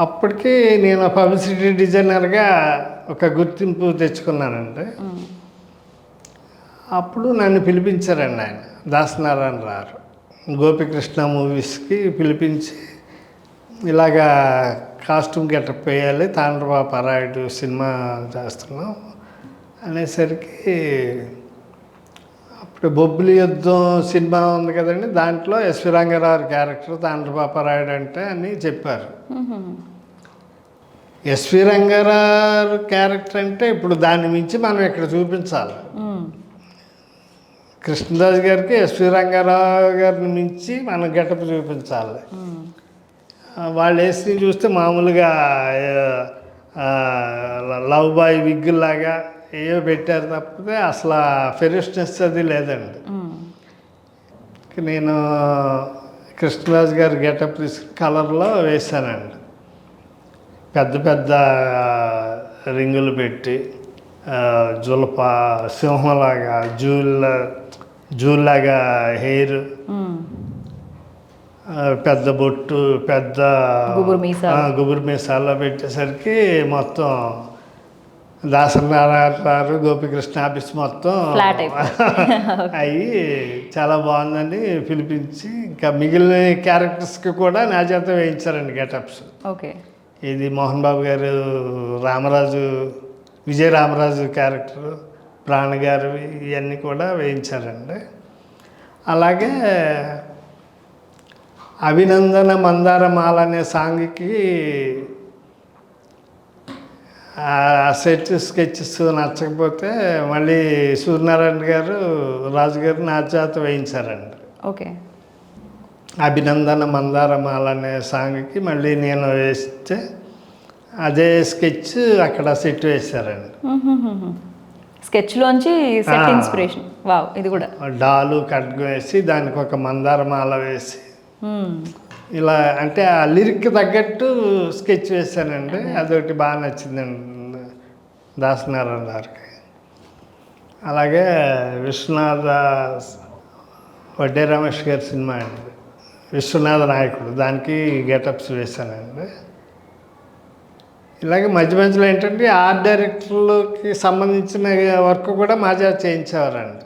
అప్పటికి నేను పబ్లిసిటీ డిజైనర్గా ఒక గుర్తింపు తెచ్చుకున్నానండి. అప్పుడు నన్ను పిలిపించారండి ఆయన దాసనారాయణరావు గోపికృష్ణ మూవీస్కి పిలిపించి ఇలాగా కాస్ట్యూమ్ గెటప్ వేయాలి, తాండ్రపాపారాయుడు సినిమా చేస్తున్నాం అనేసరికి అప్పుడు బొబ్బిలి యుద్ధం సినిమా ఉంది కదండి, దాంట్లో ఎస్వి రంగారావు క్యారెక్టర్ తాండ్రపాపారాయుడు అంటే అని చెప్పారు. ఎస్వి రంగారావు క్యారెక్టర్ అంటే ఇప్పుడు దాన్ని మించి మనం ఇక్కడ చూపించాలి. కృష్ణరాజు గారికి ఎస్వి రంగారావు గారిని మించి మనం గెటప్ చూపించాలి. వాళ్ళు వేసి చూస్తే మామూలుగా లవ్ బాయ్ విగ్గులాగా ఏవో పెట్టారు తప్పితే అసలు ఫెరిష్నెస్ అది లేదండి. నేను కృష్ణరాజు గారి గెటప్ తీసుకుని కలర్లో వేశానండి. పెద్ద పెద్ద రింగులు పెట్టి జులప సింహంలాగా జూల్లాగా హెయిర్, పెద్ద బొట్టు, పెద్ద గుబురు మీసాల్లో పెట్టేసరికి మొత్తం దాసనారాయణ గోపికృష్ణ ఆఫీస్ మొత్తం అయ్యి చాలా బాగుందని పిలిపించి ఇంకా మిగిలిన క్యారెక్టర్స్కి కూడా నా చేత వేయించారండి గెటప్స్. ఓకే. ఇది మోహన్ బాబు గారు రామరాజు, విజయ రామరాజు క్యారెక్టర్, ప్రాణ గారు ఇవన్నీ కూడా వేయించారండి. అలాగే అభినందన మందారమాల అనే సాంగ్కి సెట్ స్కెచెస్ నచ్చకపోతే మళ్ళీ సూర్యనారాయణ గారు రాజు గారు నా చేత వేయించారండి. ఓకే. అభినందన మందారమాల అనే సాంగ్కి మళ్ళీ నేను వేస్తే అదే స్కెచ్ అక్కడ సెట్ వేశారండి. స్కెచ్లోంచి సెట్ ఇన్స్పిరేషన్. వావ్. ఇది కూడా డాలు ఖడ్గం వేసి దానికి ఒక మందారమాల వేసి ఇలా అంటే ఆ లిరిక్ తగ్గట్టు స్కెచ్ వేశానండి. అదొకటి బాగా నచ్చిందండి దాసనారాయణ గారికి. అలాగే విశ్వనాథ వడ్డే రమేష్ గారి సినిమా అండి, విశ్వనాథ నాయకుడు, దానికి గెటప్స్ వేశానండి. ఇలాగే మధ్య మధ్యలో ఏంటంటే ఆర్ట్ డైరెక్టర్లకి సంబంధించిన వర్క్ కూడా మా చేత చేయించేవారండి.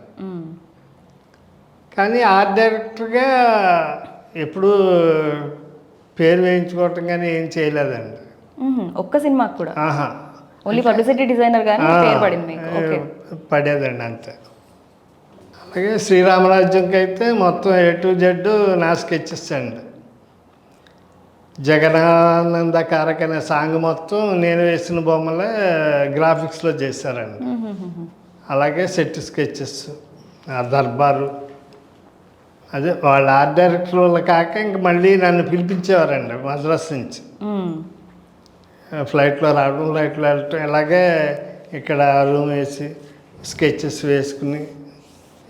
కానీ ఆర్ట్ డైరెక్టర్గా ఎప్పుడూ పేరు వేయించుకోవటం కానీ ఏం చేయలేదండి. ఒక్క సినిమాకి కూడా? ఆహా, ఓన్లీ పబ్లిసిటీ డిజైనర్ కానీ పేరు పడింది మీకు? ఓకే, పడేదండి అంతే. అలాగే శ్రీరామరాజ్యంకి అయితే మొత్తం A to Z నా స్కెచెస్ అండి. జగనానంద కారక్ అనే సాంగ్ మొత్తం నేను వేసిన బొమ్మలే గ్రాఫిక్స్లో చేశారండి. అలాగే సెట్ స్కెచెస్, ఆ దర్బారు, అదే వాళ్ళ ఆర్ట్ డైరెక్టర్ వాళ్ళు కాక ఇంక మళ్ళీ నన్ను పిలిపించేవారండి మద్రాసు నుంచి. ఫ్లైట్లో రావడం, ఫ్లైట్లో వెళ్ళటం, ఇలాగే ఇక్కడ రూమ్ వేసి స్కెచెస్ వేసుకుని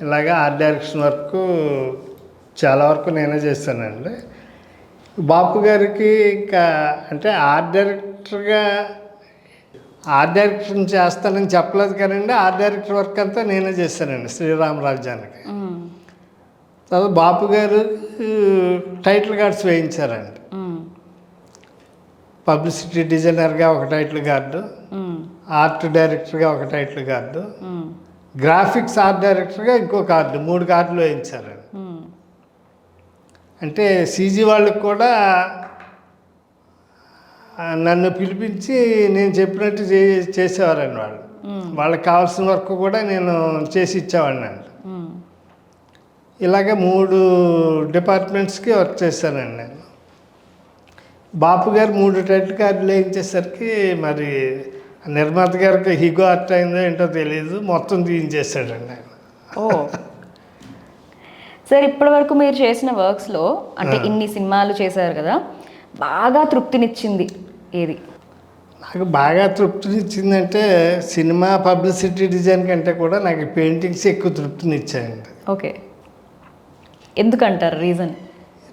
ఇలాగే ఆర్ట్ డైరెక్షన్ వర్క్ చాలా వరకు నేనే చేశానండి. బాపు గారికి ఇంకా అంటే ఆర్ట్ డైరెక్షన్ చేస్తానని చెప్పలేదు కానండి, ఆర్ట్ డైరెక్టర్ వర్క్ అంతా నేనే చేశానండి శ్రీరామరాజ్యానికి. తర్వాత బాపు గారు టైటిల్ కార్డ్స్ వేయించారండి. పబ్లిసిటీ డిజైనర్గా ఒక టైటిల్ కార్డు, ఆర్ట్ డైరెక్టర్గా ఒక టైటిల్ కార్డు, గ్రాఫిక్స్ ఆర్ట్ డైరెక్టర్గా ఇంకో కార్డు, 3 కార్డులు వేయించారండి. అంటే CG వాళ్ళకి కూడా నన్ను పిలిపించి నేను చెప్పినట్టు చేసేవారండి వాళ్ళు. వాళ్ళకి కావాల్సిన వర్క్ కూడా నేను చేసి ఇచ్చేవాడిని అండి. ఇలాగ 3 డిపార్ట్మెంట్స్కి వర్క్ చేశానండి నేను. బాపు గారు 3 టైటిల్ కార్డులు వేయించేసరికి మరి నిర్మాత గారికి హిగో అర్ట్ అయిందో ఏంటో తెలియదు, మొత్తం తీయించేశాడండి ఆయన. ఓ సార్, ఇప్పటి వరకు మీరు చేసిన వర్క్స్లో అంటే ఇన్ని సినిమాలు చేశారు కదా, బాగా తృప్తినిచ్చింది ఏది? నాకు బాగా తృప్తినిచ్చిందంటే సినిమా పబ్లిసిటీ డిజైన్ కంటే కూడా నాకు పెయింటింగ్స్ ఎక్కువ తృప్తినిచ్చాయండి. ఓకే, ఎందుకంటారు రీజన్?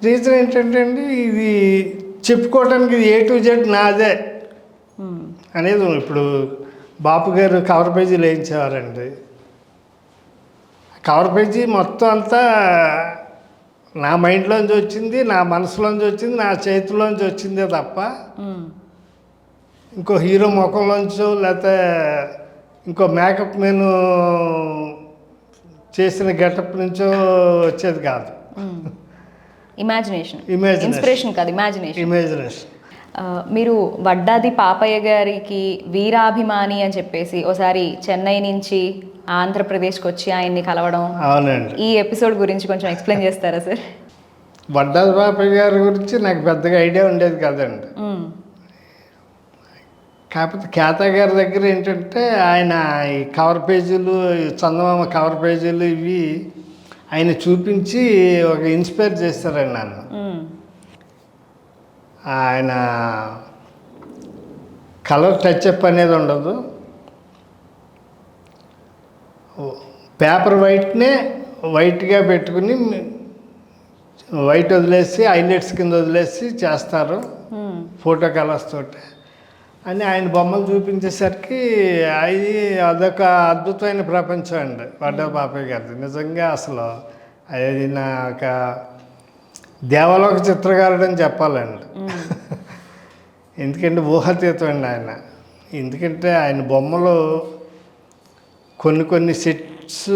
రీజన్ ఏంటంటే అండి, ఇది చెప్పుకోవడానికి ఇది A to Z నాదే అనేది. ఇప్పుడు బాపు గారు కవర్ పేజీలు వేయించేవారండి. కవర్ పేజీ మొత్తం అంతా నా మైండ్లోంచి వచ్చింది, నా మనసులోంచి వచ్చింది, నా చేతిలోంచి వచ్చిందే తప్ప ఇంకో హీరో ముఖంలోంచో లేకపోతే ఇంకో మేకప్ మెను చేసిన గెటప్ నుంచో వచ్చేది కాదు. ఇమాజినేషన్, ఇన్స్పిరేషన్ కాదు, ఇమాజినేషన్. మీరు వడ్డాది పాపయ్య గారికి వీరాభిమాని అని చెప్పేసి ఒకసారి చెన్నై నుంచి ఆంధ్రప్రదేశ్కి వచ్చి ఆయన్ని కలవడం, అవునండి, ఈ ఎపిసోడ్ గురించి కొంచెం ఎక్స్ప్లెయిన్ చేస్తారా సార్? వడ్డాది పాపయ్య గారి గురించి నాకు పెద్దగా ఐడియా ఉండేది కదండి. కాకపోతే కేతా గారి దగ్గర ఏంటంటే ఆయన ఈ కవర్ పేజీలు, చందమామ కవర్ పేజీలు ఇవి ఆయన చూపించి ఒక ఇన్స్పైర్ చేస్తారండి నన్ను. ఆయన కలర్ టచ్అప్ అనేది ఉండదు, పేపర్ వైట్గా పెట్టుకుని వైట్ వదిలేసి హైలైట్స్ కింద వదిలేసి చేస్తారు ఫోటో కలర్స్ తోటి అని ఆయన బొమ్మలు చూపించేసరికి అదొక అద్భుతమైన ప్రపంచం అండి వడ్డాది పాపయ్య గారిది. నిజంగా అసలు అది నా ఒక దేవలోక చిత్రకారుడు అని చెప్పాలండి. ఎందుకంటే ఊహాతీతం అండి ఆయన. ఎందుకంటే ఆయన బొమ్మలు కొన్ని సెట్స్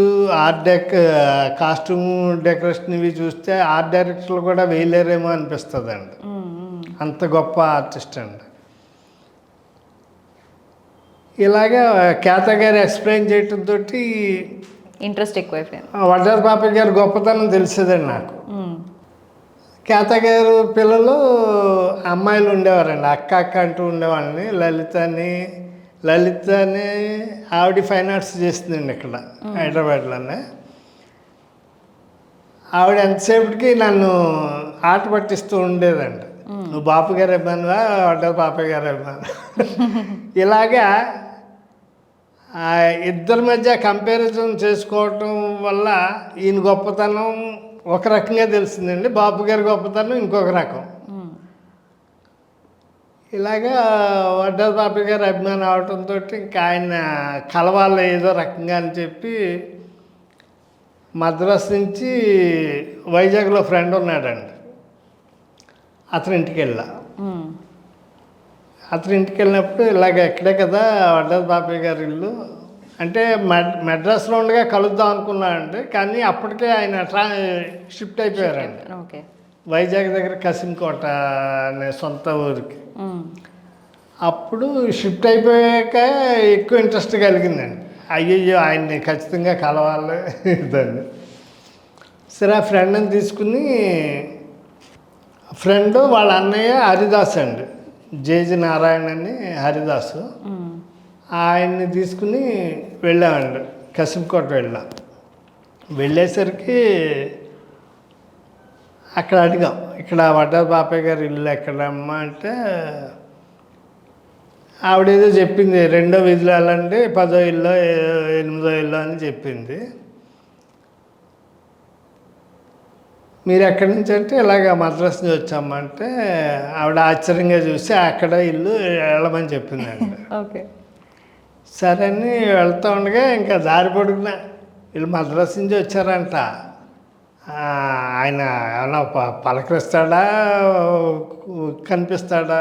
కాస్ట్యూమ్ డెకరేషన్ ఇవి చూస్తే ఆర్ట్ డైరెక్టర్లు కూడా వేయలేరేమో అనిపిస్తుంది అండి. అంత గొప్ప ఆర్టిస్ట్ అండి. ఇలాగా కేతా గారు ఎక్స్ప్లెయిన్ చేయటంతో ఇంట్రెస్ట్ ఎక్కువైపోయింది. వడ్డాది పాపయ్య గారు గొప్పతనం తెలిసేదండి నాకు. కేతా గారు పిల్లలు అమ్మాయిలు ఉండేవారండి, అక్క అంటూ ఉండేవాళ్ళని. లలిత అని ఆవిడ ఫైన్ ఆర్ట్స్ చేస్తుందండి ఇక్కడ హైదరాబాద్లోనే. ఆవిడ ఎంతసేపటికి నన్ను ఆట పట్టిస్తూ ఉండేదండి. నువ్వు బాపు గారు అభిమానువా, వడ్డాది పాపయ్య గారు అభిమాను. ఇలాగా ఇద్దరి మధ్య కంపారిజన్ చేసుకోవటం వల్ల ఈయన గొప్పతనం ఒక రకంగా తెలిసిందండి, బాపు గారి గొప్పతనం ఇంకొక రకం. ఇలాగా వడ్డాల బాపు గారి అభిమానం అవడంతో ఇంకా ఆయన కలవాలి ఏదో రకంగా అని చెప్పి మద్రాసు నుంచి వైజాగ్లో ఫ్రెండ్ ఉన్నాడండి, అతని ఇంటికి వెళ్ళా. అతని ఇంటికి వెళ్ళినప్పుడు ఇలాగ ఎక్కడే కదా వడ్డాల బాపయ్య గారి ఇల్లు అంటే మెడ్రాస్లో ఉండగా కలుద్దాం అనుకున్నానండి, కానీ అప్పటికే ఆయన షిఫ్ట్ అయిపోయారండి ఓకే. వైజాగ్ దగ్గర కసింకోట అనే సొంత ఊరికి. అప్పుడు షిఫ్ట్ అయిపోయాక ఎక్కువ ఇంట్రెస్ట్ కలిగిందండి, అయ్యయ్యో ఆయన్ని ఖచ్చితంగా కలవాలి దాన్ని. సరే ఆ ఫ్రెండ్ని తీసుకుని, ఫ్రెండ్ వాళ్ళ అన్నయ్య హరిదాస్ అండి, జేజి నారాయణ అని హరిదాసు, ఆయన్ని తీసుకుని వెళ్ళామండి, కసింకోట వెళ్ళాం. వెళ్ళేసరికి అక్కడ అడిగాం, ఇక్కడ వడ్డాల బాపయ్య గారి ఇల్లు ఎక్కడమ్మా అంటే ఆవిడేదో చెప్పింది, 2వ వీధిలో వెళ్ళండి, 10వ ఇల్లు 8వ ఇల్లు అని చెప్పింది. మీరు ఎక్కడి నుంచి అంటే ఇలాగ మద్రాసు నుంచి వచ్చామంటే ఆవిడ ఆశ్చర్యంగా చూసి అక్కడ ఇల్లు వెళ్ళమని చెప్పిందండి. ఓకే. సరే అని వెళ్తూ ఉండగా ఇంకా దారి పొడుగున వీళ్ళు మద్రాసు నుంచి వచ్చారంట, ఆయన ఏమన్నా పలకరిస్తాడా, కనిపిస్తాడా,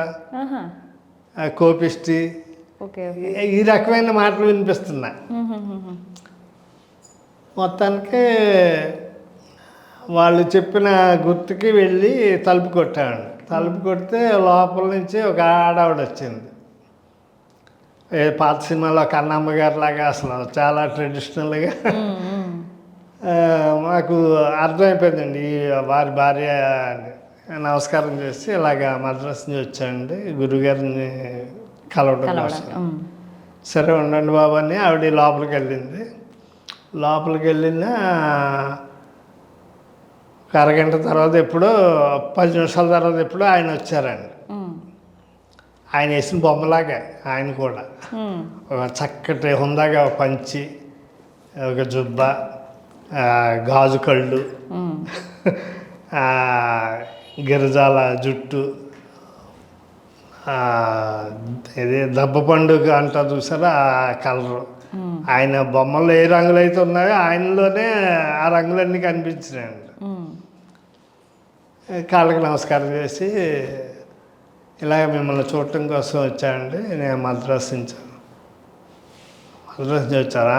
కోపిష్టి, ఈ రకమైన మాటలు వినిపిస్తున్నాయి. మొత్తానికి వాళ్ళు చెప్పిన గుర్తుకి వెళ్ళి తలుపు కొట్టాడు. తలుపు కొడితే లోపల నుంచి ఒక ఆడవిడ వచ్చింది, పాత సినిమాలో కన్నమ్మ గారి లాగా, అసలు చాలా ట్రెడిషనల్గా. మాకు అర్థమైపోయిందండి వారి భార్య అని. నమస్కారం చేసి ఇలాగ మద్రాసు నుంచి వచ్చానండి గురుగారిని కలవడం కోసం. సరే ఉండండి బాబు అని ఆవిడ లోపలికి వెళ్ళింది. లోపలికి వెళ్ళిన ఒక అరగంట తర్వాత ఎప్పుడో 10 నిమిషాల తర్వాత ఎప్పుడో ఆయన వచ్చారండి. ఆయన వేసిన బొమ్మలాగా ఆయన కూడా ఒక చక్కటి హుందాగా ఒక పంచి, ఒక జుబ్బ, గాజు కళ్ళు, గిరిజాల జుట్టు, ఇది దెబ్బ పండుగ అంటారు చూసారా ఆ కలరు. ఆయన బొమ్మలు ఏ రంగులు అయితే ఉన్నాయో ఆయనలోనే ఆ రంగులన్నీ కనిపించినాయండి. కాళ్ళకి నమస్కారం చేసి ఇలాగ మిమ్మల్ని చూడటం కోసం వచ్చానండి, నేను మద్రాసు నుంచి వచ్చారా,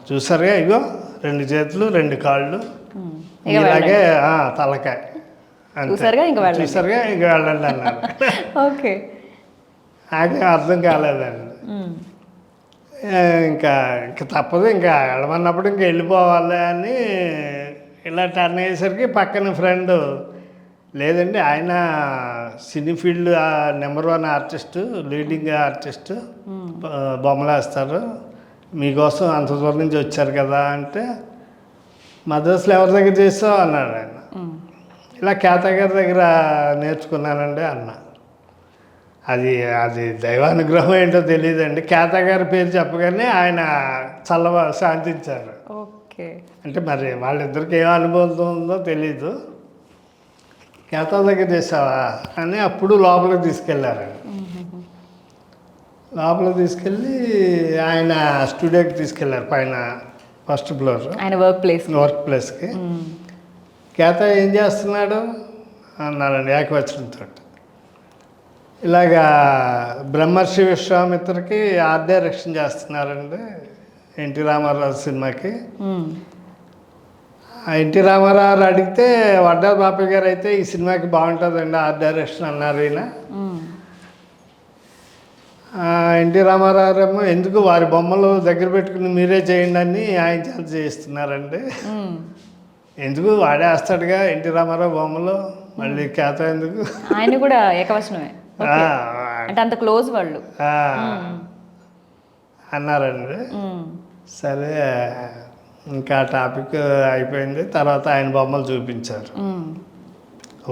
చూసారుగా ఇగో 2 చేతులు 2 కాళ్ళు, ఇలాగే తలకాయ, చూసారుగా ఇంక వెళ్ళండి అన్నారు. ఓకే. నాకేం అర్థం కాలేదండి. ఇంకా తప్పదు, ఇంకా వెళ్ళమన్నప్పుడు ఇంకా వెళ్ళిపోవాలి అని ఇలా టర్న్ అయ్యేసరికి పక్కన ఫ్రెండ్, లేదండి ఆయన cine field number 1 artist, leading artist, బొమ్మలు వేస్తారు, మీకోసం అంత దూరం నుంచి వచ్చారు కదా అంటే, మద్రాసులో ఎవరి దగ్గర చేస్తావు అన్నాడు ఆయన. ఇలా కేత గారి దగ్గర నేర్చుకున్నానండి అన్న. అది అది దైవానుగ్రహం ఏంటో తెలియదండి, కేత గారి పేరు చెప్పగానే ఆయన శాంతించారు. ఓకే. అంటే మరి వాళ్ళిద్దరికి ఏం అనుభవం ఉందో తెలీదు. కేత దగ్గర చేసావా అని అప్పుడు లోపలికి తీసుకెళ్ళారండి. లోపలికి తీసుకెళ్ళి ఆయన స్టూడియోకి తీసుకెళ్ళారు, పైన 1st ఫ్లోర్ ఆయన వర్క్ ప్లేస్కి. కేత ఏం చేస్తున్నాడు అన్నారండి ఏకవచనంతో. ఇలాగా బ్రహ్మర్షి విశ్వామిత్రకి ఆర్ట్ డైరెక్షన్ చేస్తున్నారండి ఎన్టీ రామారావు సినిమాకి. ఎన్టీ రామారావు అడిగితే వడ్డాల బాపయ్య గారు అయితే ఈ సినిమాకి బాగుంటుందండి ఆర్ట్ డైరెక్షన్ అన్నారు ఈయన. ఎన్టీ రామారావు ఏమో ఎందుకు వారి బొమ్మలు దగ్గర పెట్టుకుని మీరే చేయండి అని ఆయన చేత చేయిస్తున్నారండి. ఎందుకు వాడేస్తాడుగా ఎన్టీ రామారావు బొమ్మలు, మళ్ళీ కేత ఎందుకు, ఆయన కూడా ఏకవచనమే అంటే అంత క్లోజ్ వాళ్ళు అన్నారండి. సరే ఇంకా టాపిక్ అయిపోయింది. తర్వాత ఆయన బొమ్మలు చూపించారు,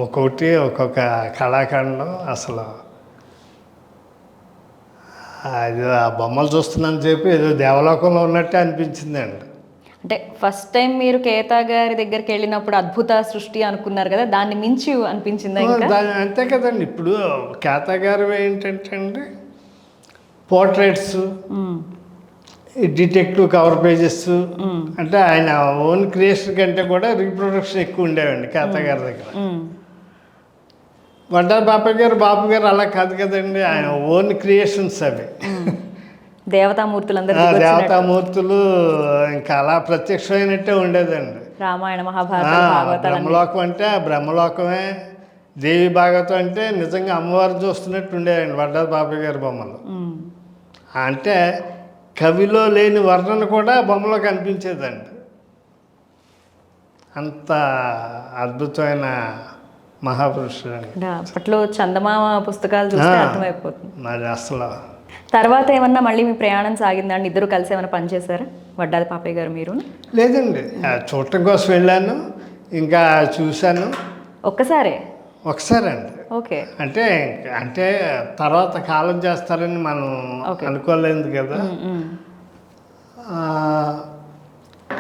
ఒక్కొక్కటి ఒక్కొక్క కళాఖండం. అసలు అది ఆ బొమ్మలు చూస్తున్నాను చెప్పి ఏదో దేవలోకంలో ఉన్నట్టే అనిపించిందండి. అంటే ఫస్ట్ టైం మీరు కేతా గారి దగ్గరికి వెళ్ళినప్పుడు అద్భుత సృష్టి అనుకున్నారు కదా, దాన్ని మించి అనిపించిందా ఇంకా? అంతే కదండి. ఇప్పుడు కేతా గారు ఏంటంటే అండి, పోర్ట్రేట్స్, డిటెక్టివ్ కవర్ పేజెస్, అంటే ఆయన ఓన్ క్రియేషన్ కంటే కూడా రీప్రొడక్షన్ ఎక్కువ ఉండేవండి కేతా గారి దగ్గర. వడ్డారి బాపు గారు అలా కాదు కదండి, ఆయన ఓన్ క్రియేషన్స్ అవి. దేవతామూర్తులు ఇంకా అలా ప్రత్యక్షమైనట్టే ఉండేదండి. రామాయణ మహాభారత బ్రహ్మలోకం అంటే ఆ బ్రహ్మలోకమే, దేవి భాగవతం అంటే నిజంగా అమ్మవారు చూస్తున్నట్టు ఉండేదండి వడ్డారి బాపయ్య గారి బొమ్మలు. అంటే కవిలో లేని వర్ణన కూడా బొమ్మలో కనిపించేదండి. అంత అద్భుతమైన మహాపురుషుడు అండి. అప్పట్లో చందమామ పుస్తకాలు చూస్తే అర్థమైపోతుంది. మరి అసలు తర్వాత ఏమన్నా మళ్ళీ మీ ప్రయాణం సాగిందండి? ఇద్దరు కలిసి ఏమైనా పనిచేశారా వడ్డాది పాపయ్య గారు మీరు? లేదండి, చూడటం కోసం వెళ్ళాను, ఇంకా చూశాను. ఒక్కసారే? ఒకసారండి. ఓకే. అంటే అంటే తర్వాత కాలం చేస్తారని మనం అనుకోలేదు కదా.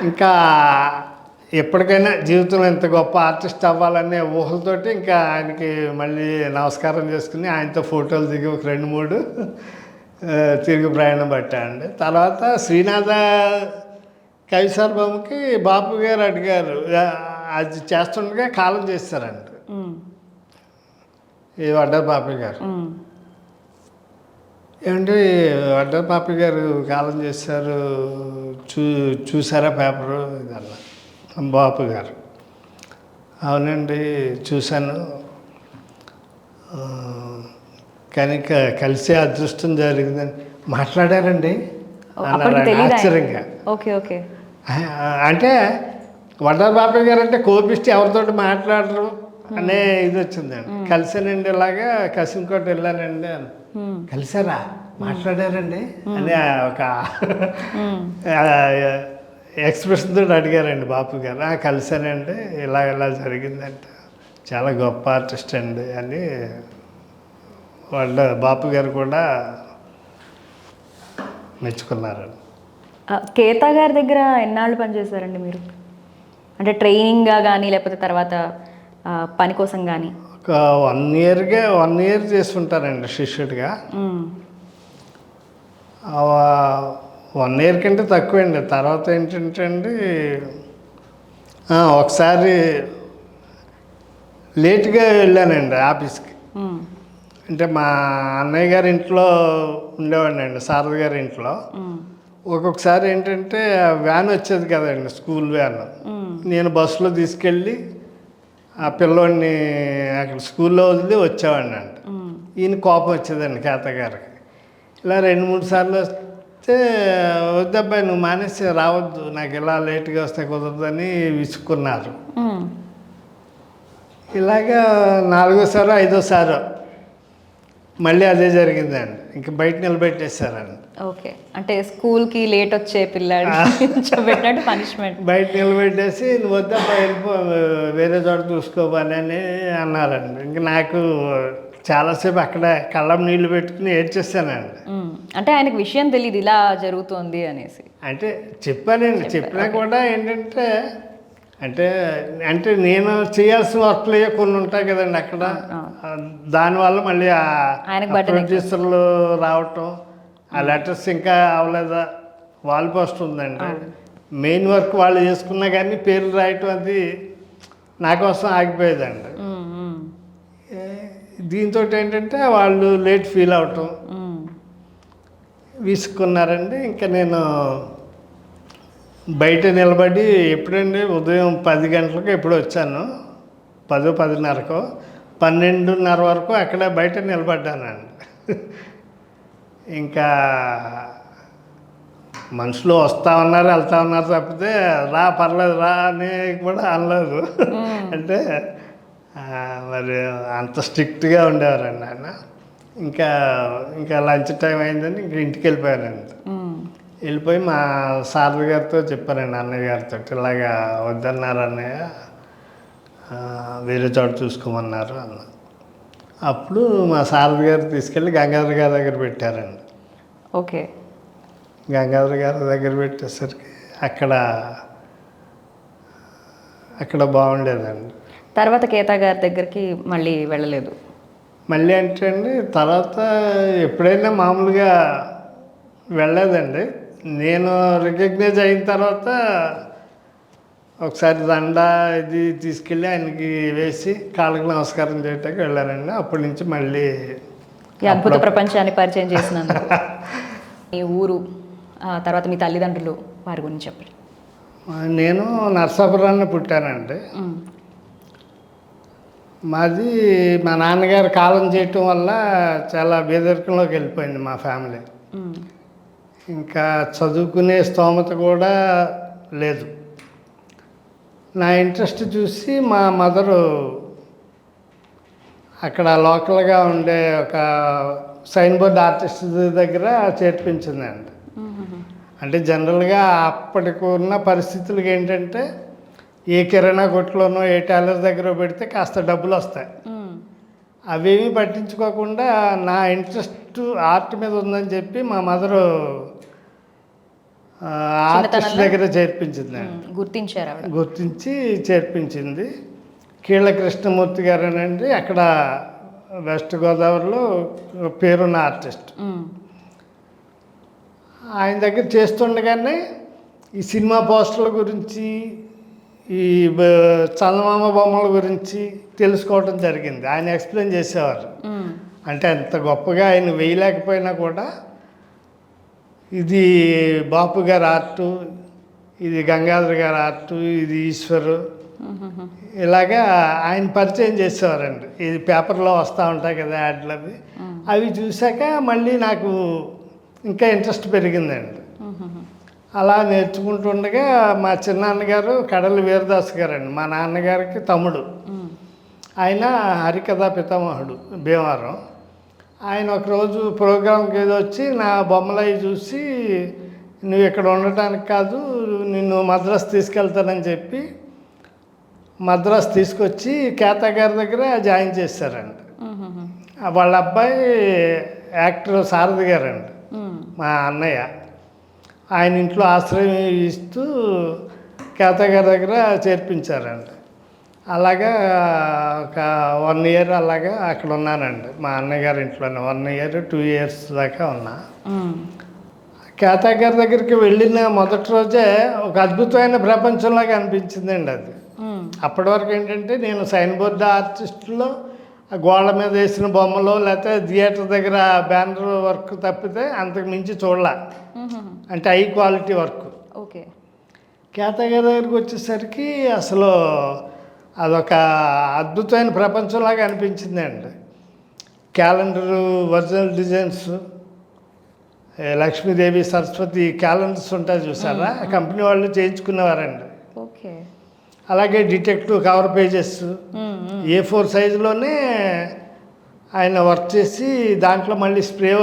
ఇంకా ఎప్పటికైనా జీవితంలో ఇంత గొప్ప ఆర్టిస్ట్ అవ్వాలనే ఊహలతోటి ఇంకా ఆయనకి మళ్ళీ నమస్కారం చేసుకుని ఆయనతో ఫోటోలు దిగి ఒక 2-3 తిరిగి ప్రయాణం పట్టాయండి. తర్వాత శ్రీనాథ కవిసార్ బొమ్మకి బాపు గారు అడిగారు, అది చేస్తుండగా కాలం చేస్తారండి ఈ వడ్డారి పాపయ్య గారు. ఏమంటే వడ్డారి పాపయ్య గారు కాలం చేశారు, చూసారా పేపరు ఇదన్నా. బాపు గారు అవునండి చూశాను, కానీ కలిసే అదృష్టం జరిగిందని మాట్లాడారండి ఆశ్చర్యంగా. Okay okay. అంటే వడ్డారి బాపయ్య గారు అంటే కోపిష్టి, ఎవరితోటి మాట్లాడరు అనే ఇది వచ్చిందండి. కలిసానండి, ఇలాగా కసింకోట వెళ్ళానండి అని. కలిసారా, మాట్లాడారండి అని ఒక ఎక్స్ప్రెషన్ తోటి అడిగారండి బాపు గారు. కలిసానండి, ఇలా జరిగిందంటే చాలా గొప్ప ఆర్టిస్ట్ అండి అని వాళ్ళ బాపు గారు కూడా మెచ్చుకున్నారండి. కేతా గారి దగ్గర ఎన్నాళ్ళు పనిచేశారండి మీరు? అంటే ట్రైనింగ్గా కానీ లేకపోతే తర్వాత పని కోసం కానీ? ఒక 1 ఇయర్ చేసుకుంటారండి శిష్యుడిగా. 1 ఇయర్ కంటే తక్కువండి. తర్వాత ఏంటంటే అండి, ఒకసారి లేట్గా వెళ్ళానండి ఆఫీస్కి. అంటే మా అన్నయ్య గారి ఇంట్లో ఉండేవాడిని అండి, శారద గారి ఇంట్లో. ఒక్కొక్కసారి ఏంటంటే వ్యాన్ వచ్చేది కదండి, స్కూల్ వ్యాన్. నేను బస్సులో తీసుకెళ్ళి ఆ పిల్లోడిని అక్కడ స్కూల్లో వదిలి వచ్చేవాడిని అండి. ఈయన కోపం వచ్చేదండి కేత గారికి. ఇలా 2-3 సార్లు వస్తే, వద్దబ్బాయి నువ్వు మానేసి రావద్దు, నాకు ఇలా లేట్గా వస్తే కుదరదని విసుక్కున్నారు. ఇలాగా 4వ సారో 5వ సారో మళ్ళీ అదే జరిగిందండి. ఇంక బయట నిలబెట్టేశారండి. ఓకే. అంటే స్కూల్కి లేట్ వచ్చే పిల్లాడు పెట్టినట్టు పనిష్మెంట్. బయట నిలబెట్టేసి నువ్వు వద్దబ్బా వెళ్ళిపో, వేరే చోట చూసుకోవాలి అని అన్నారండి. ఇంక నాకు చాలాసేపు అక్కడ కళ్ళం నీళ్ళు పెట్టుకుని ఏడ్చేస్తానండి. అంటే ఆయనకు విషయం తెలియదు ఇలా జరుగుతుంది అనేసి. అంటే చెప్పానండి, చెప్పినా కూడా ఏంటంటే అంటే నేను చేయాల్సిన వర్క్లు కొన్ని ఉంటాయి కదండి అక్కడ. దానివల్ల మళ్ళీ ప్రొడ్యూసర్లు రావటం, ఆ లెటర్స్ ఇంకా అవ్వలేదా, వాల్ పోస్ట్ ఉందండి, మెయిన్ వర్క్ వాళ్ళు చేసుకున్నా కానీ పేర్లు రాయటం అది నా కోసం ఆగిపోయేదండి. దీంతో ఏంటంటే వాళ్ళు లేట్ ఫీల్ అవటం విసుక్కున్నారండి. ఇంకా నేను బయట నిలబడి ఎప్పుడండి ఉదయం 10 గంటలకు ఎప్పుడు వచ్చాను, 10-10:30కో 12:30 వరకు అక్కడ బయట నిలబడ్డానండి. ఇంకా మనుషులు వస్తూ ఉన్నారు వెళ్తూ ఉన్నారు తప్పితే రా పర్లేదు రా అని కూడా అనలేదు. అంటే మరి అంత స్ట్రిక్ట్గా ఉండేవారండి ఆయన. ఇంకా లంచ్ టైం అయిందని ఇంక ఇంటికి వెళ్ళిపోయానండి. వెళ్ళిపోయి మా శారద గారితో చెప్పానండి, అన్నయ్య గారితో, ఇలాగా వద్దన్నారు అన్నయ్య, వేరే చోట చూసుకోమన్నారు అన్న. అప్పుడు మా శారద గారు తీసుకెళ్ళి గంగాధర్ గారి దగ్గర పెట్టారండి. ఓకే. గంగాధర్ గారి దగ్గర పెట్టేసరికి అక్కడ అక్కడ బాగుండేదండి. తర్వాత కేతా గారి దగ్గరికి మళ్ళీ వెళ్ళలేదు. మళ్ళీ అంటే అండి తర్వాత ఎప్పుడైనా మామూలుగా వెళ్ళలేదండి. నేను రికగ్నైజ్ అయిన తర్వాత ఒకసారి దండ ఇది తీసుకెళ్ళి ఆయనకి వేసి కాళ్ళకి నమస్కారం చేయటానికి వెళ్ళానండి. అప్పటి నుంచి మళ్ళీ ఈ అద్భుత ప్రపంచాన్ని పరిచయం చేసినందుకు మీ ఊరు తర్వాత మీ తల్లిదండ్రులు వారి గురించి చెప్పండి. నేను నరసాపురాన్ని పుట్టానండి. మాది మా నాన్నగారు కాలం చేయటం వల్ల చాలా బేదరికంలోకి వెళ్ళిపోయింది మా ఫ్యామిలీ. ఇంకా చదువుకునే స్తోమత కూడా లేదు. నా ఇంట్రెస్ట్ చూసి మా మదరు అక్కడ లోకల్గా ఉండే ఒక సైన్ బోర్డ్ ఆర్టిస్ట్ దగ్గర చేర్పించిందండి. అంటే జనరల్గా అప్పటికి ఉన్న పరిస్థితులకి ఏంటంటే ఏ కిరాణా కొట్టులోనో ఏ టైలర్ దగ్గర పెడితే కాస్త డబ్బులు వస్తాయి. అవేమీ పట్టించుకోకుండా నా ఇంట్రెస్ట్ ఆర్ట్ మీద ఉందని చెప్పి మా మదరు ఆర్టిస్ట్ దగ్గర చేర్పించిందండి. గుర్తించి చేర్పించింది. కీళ్ళ కృష్ణమూర్తి గారు అనండి, అక్కడ వెస్ట్ గోదావరిలో పేరున్న ఆర్టిస్ట్. ఆయన దగ్గర చేస్తుండగానే ఈ సినిమా పోస్టర్ల గురించి, ఈ చందమామ బొమ్మల గురించి తెలుసుకోవడం జరిగింది. ఆయన ఎక్స్ప్లెయిన్ చేసేవారు. అంటే అంత గొప్పగా ఆయన వేయలేకపోయినా కూడా ఇది బాపు గారి ఆర్టు, ఇది గంగాధర్ గారి ఆర్టు, ఇది ఈశ్వరు, ఇలాగా ఆయన పరిచయం చేసేవారండి. ఇది పేపర్లో వస్తూ ఉంటాయి కదా యాడ్లు, అవి చూశాక మళ్ళీ నాకు ఇంకా ఇంట్రెస్ట్ పెరిగిందండి. అలా నేర్చుకుంటుండగా మా చిన్నాన్నగారు కడలి వీరదాస్ గారండి, మా నాన్నగారికి తమ్ముడు. ఆయన హరికథా పితామహుడు భీమవరం. ఆయన ఒకరోజు ప్రోగ్రాంకి ఏదో వచ్చి నా బొమ్మలు అవి చూసి, నువ్వు ఇక్కడ ఉండటానికి కాదు, నిన్ను మద్రాసు తీసుకెళ్తానని చెప్పి మద్రాసు తీసుకొచ్చి కేతా గారి దగ్గర జాయిన్ చేశారండి. వాళ్ళ అబ్బాయి యాక్టర్ సారథి గారండి, మా అన్నయ్య. ఆయన ఇంట్లో ఆశ్రయం ఇస్తూ కేతా గారి దగ్గర చేర్పించారండి. అలాగా ఒక 1 ఇయర్ అలాగా అక్కడ ఉన్నానండి మా అన్నయ్యగారి ఇంట్లోనే. 1 ఇయర్ 2 ఇయర్స్ దాకా ఉన్నా. కేతా గారి దగ్గరికి వెళ్ళిన మొదటి రోజే ఒక అద్భుతమైన ప్రపంచంలాగా అనిపించిందండి అది. అప్పటి వరకు ఏంటంటే నేను సైన్ బోర్డ్ ఆర్టిస్టులో గోళ్ళ మీద వేసిన బొమ్మలు లేకపోతే థియేటర్ దగ్గర బ్యానర్ వర్క్ తప్పితే అంతకు మించి చూడలే. అంటే high quality work. Okay. Ketha గారి దగ్గరికి వచ్చేసరికి అసలు అదొక అద్భుతమైన ప్రపంచంలాగా అనిపించిందండి. Calendar, original designs, Lakshmidevi Saraswati calendars ఉంటాయి చూసారా, కంపెనీ వాళ్ళు చేయించుకునేవారండి. ఓకే. అలాగే డిటెక్టివ్ కవర్ పేజెస్ A4 సైజులోనే ఆయన వర్క్ చేసి దాంట్లో మళ్ళీ స్ప్రే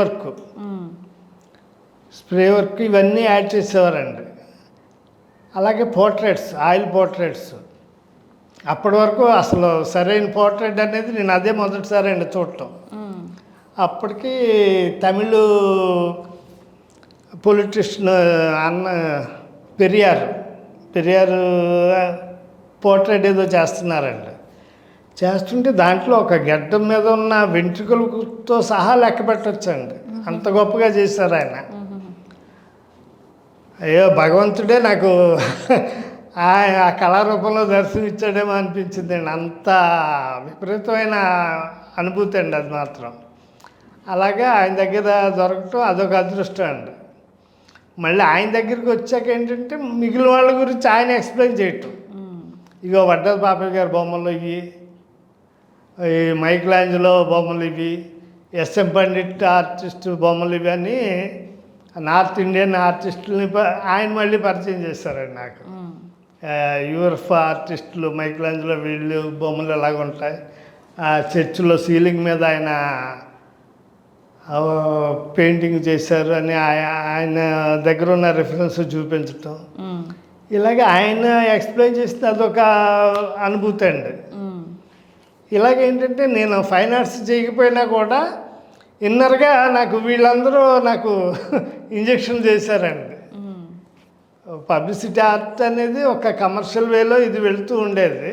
వర్క్ ఇవన్నీ యాడ్ చేసేవారండి. అలాగే పోర్ట్రేట్స్, ఆయిల్ పోర్ట్రేట్స్. అప్పటి వరకు అసలు సరైన పోర్ట్రేట్ అనేది నేను అదే మొదటిసారి అండి చూడటం. అప్పటికి తమిళ పొలిటీషియన్ అన్న పెరియారు పోర్ట్రేట్ ఏదో చేస్తున్నారండి. చేస్తుంటే దాంట్లో ఒక గడ్డం మీద ఉన్న వెంట్రుకలతో సహా లెక్క పెట్టచ్చండి, అంత గొప్పగా చేశారు ఆయన. అయ్యో భగవంతుడే నాకు ఆ కళారూపంలో దర్శనమిచ్చాడేమో అనిపించిందండి. అంత విపరీతమైన అనుభూతి అండి అది మాత్రం. అలాగా ఆయన దగ్గర దొరకటం అదొక అదృష్టం అండి. మళ్ళీ ఆయన దగ్గరికి వచ్చాక ఏంటంటే మిగిలిన వాళ్ళ గురించి ఆయన ఎక్స్ప్లెయిన్ చేయటం. ఇగో వడ్డల పాపయ్య గారి బొమ్మలు ఇవి, ఈ మైకలాంజలో బొమ్మలు ఇవి, SM పండిట్ ఆర్టిస్ట్ బొమ్మలు ఇవి అని నార్త్ ఇండియన్ ఆర్టిస్టులని ఆయన మళ్ళీ పరిచయం చేశారండి నాకు. యూరప్ ఆర్టిస్టులు మైకలాంజలో వీళ్ళు బొమ్మలు ఎలాగ ఉంటాయి, ఆ చర్చిలో సీలింగ్ మీద ఆయన పెయింటింగ్ చేశారు అని ఆయన దగ్గర ఉన్న రిఫరెన్స్ చూపించటం. ఇలాగే ఆయన ఎక్స్ప్లెయిన్ చేస్తే అదొక అనుభూతి అండి. ఇలాగేంటంటే నేను ఫైన్ ఆర్ట్స్ చేయకపోయినా కూడా ఇన్నర్గా నాకు వీళ్ళందరూ నాకు ఇంజెక్షన్ చేశారండి. పబ్లిసిటీ ఆర్ట్ అనేది ఒక కమర్షియల్ వేలో ఇది వెళ్తూ ఉండేది.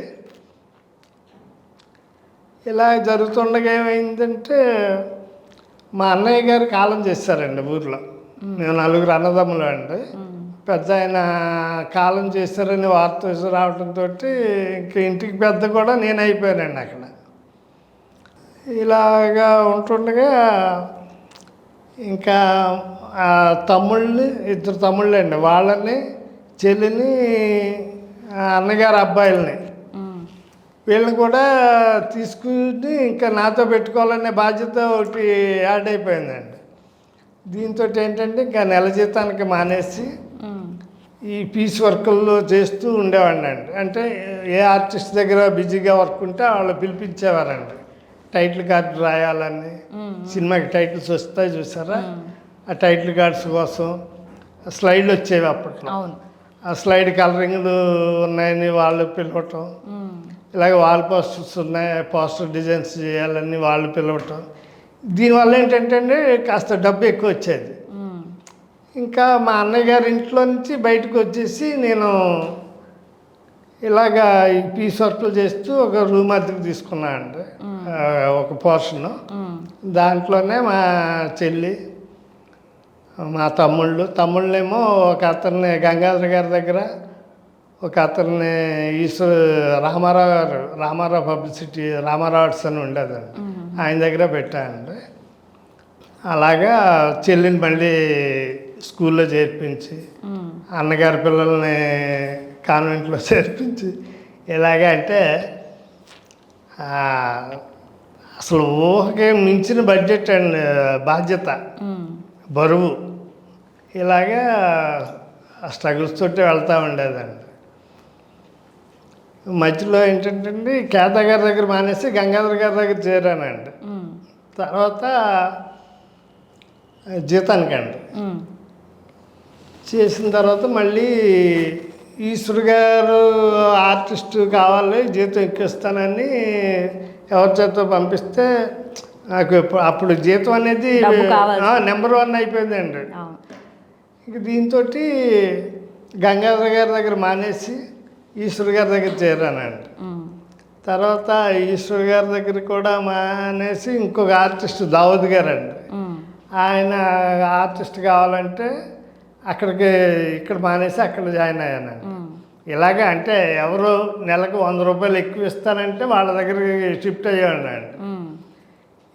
ఇలా జరుగుతుండగా ఏమైందంటే మా అన్నయ్య గారు కాలం చేశారండి ఊర్లో. మేము 4 అన్నదమ్ములు అండి. పెద్ద ఆయన కాలం చేశారని వార్త రావడంతో ఇంక ఇంటికి పెద్ద కూడా నేను అయిపోయానండి అక్కడ. ఇలాగా ఉంటుండగా ఇంకా తమ్ముళ్ళని 2 తమ్ముళ్ళు అండి, వాళ్ళని చెల్లిని అన్నగారు అబ్బాయిలని వీళ్ళని కూడా తీసుకుని ఇంకా నాతో పెట్టుకోవాలనే బాధ్యత ఒకటి యాడ్ అయిపోయిందండి. దీంతో ఏంటంటే ఇంకా నెల జీతానికి మానేసి ఈ పీస్ వర్కుల్లో చేస్తూ ఉండేవాడిని అండి. అంటే ఏ ఆర్టిస్ట్ దగ్గర బిజీగా వర్క్ ఉంటే వాళ్ళు పిలిపించేవారండి. టైటిల్ కార్డు రాయాలని, సినిమాకి టైటిల్స్ వస్తాయి చూసారా, ఆ టైటిల్ కార్డ్స్ కోసం స్లైడ్లు వచ్చేవి అప్పట్లో. ఆ స్లైడ్ కలరింగ్లు ఉన్నాయని వాళ్ళు పిలవటం, ఇలాగ వాల్ పోస్టర్స్ ఉన్నాయి పోస్టర్ డిజైన్స్ చేయాలని వాళ్ళు పిలవటం. దీనివల్ల ఏంటంటే అండి కాస్త డబ్బు ఎక్కువ వచ్చేది. ఇంకా మా అన్నయ్య గారి ఇంట్లో నుంచి బయటకు వచ్చేసి నేను ఇలాగా ఈ పీస్ వర్క్లు చేస్తూ ఒక రూమ్ అద్దెకు తీసుకున్నా అండి. ఒక పోర్షను దాంట్లోనే మా చెల్లి, మా తమ్ముళ్ళేమో ఒక అతన్ని గంగాధర గారి దగ్గర, ఒక అతన్ని రామారావు పబ్లిసిటీ రామారావు ఆర్ట్స్ అని ఉండేదండి, ఆయన దగ్గర పెట్టానండి. అలాగా చెల్లిని మళ్ళీ స్కూల్లో చేర్పించి, అన్నగారి పిల్లల్ని కాన్వెంట్లో చేర్పించి, ఎలాగే అంటే అసలు ఊహకే మించిన బడ్జెట్ అండ్ బాధ్యత, బరువు, ఇలాగా స్ట్రగుల్స్ తోటి వెళ్తూ ఉండేదండి. మధ్యలో ఏంటంటే కేదా గారి దగ్గర మానేసి గంగాధర్ గారి దగ్గర చేరానండి. తర్వాత జీతానికండి చేసిన తర్వాత మళ్ళీ ఈశ్వర్ గారు ఆర్టిస్టు కావాలి జీతం ఎక్కిస్తానని ఎవరి చేత పంపిస్తే నాకు అప్పుడు జీతం అనేది నెంబర్ 1 అయిపోయిందండి. ఇంక దీంతో గంగాధర్ గారి దగ్గర మానేసి ఈశ్వర్ గారి దగ్గర చేరానండి. తర్వాత ఈశ్వర్ గారి దగ్గర కూడా మానేసి ఇంకొక ఆర్టిస్ట్ దావూద్ గారు అండి, ఆయన ఆర్టిస్ట్ కావాలంటే ఇక్కడ మానేసి అక్కడ జాయిన్ అయ్యానండి. ఇలాగే అంటే ఎవరు నెలకు 100 రూపాయలు ఎక్కువ ఇస్తానంటే వాళ్ళ దగ్గరికి షిఫ్ట్ అయ్యానండి.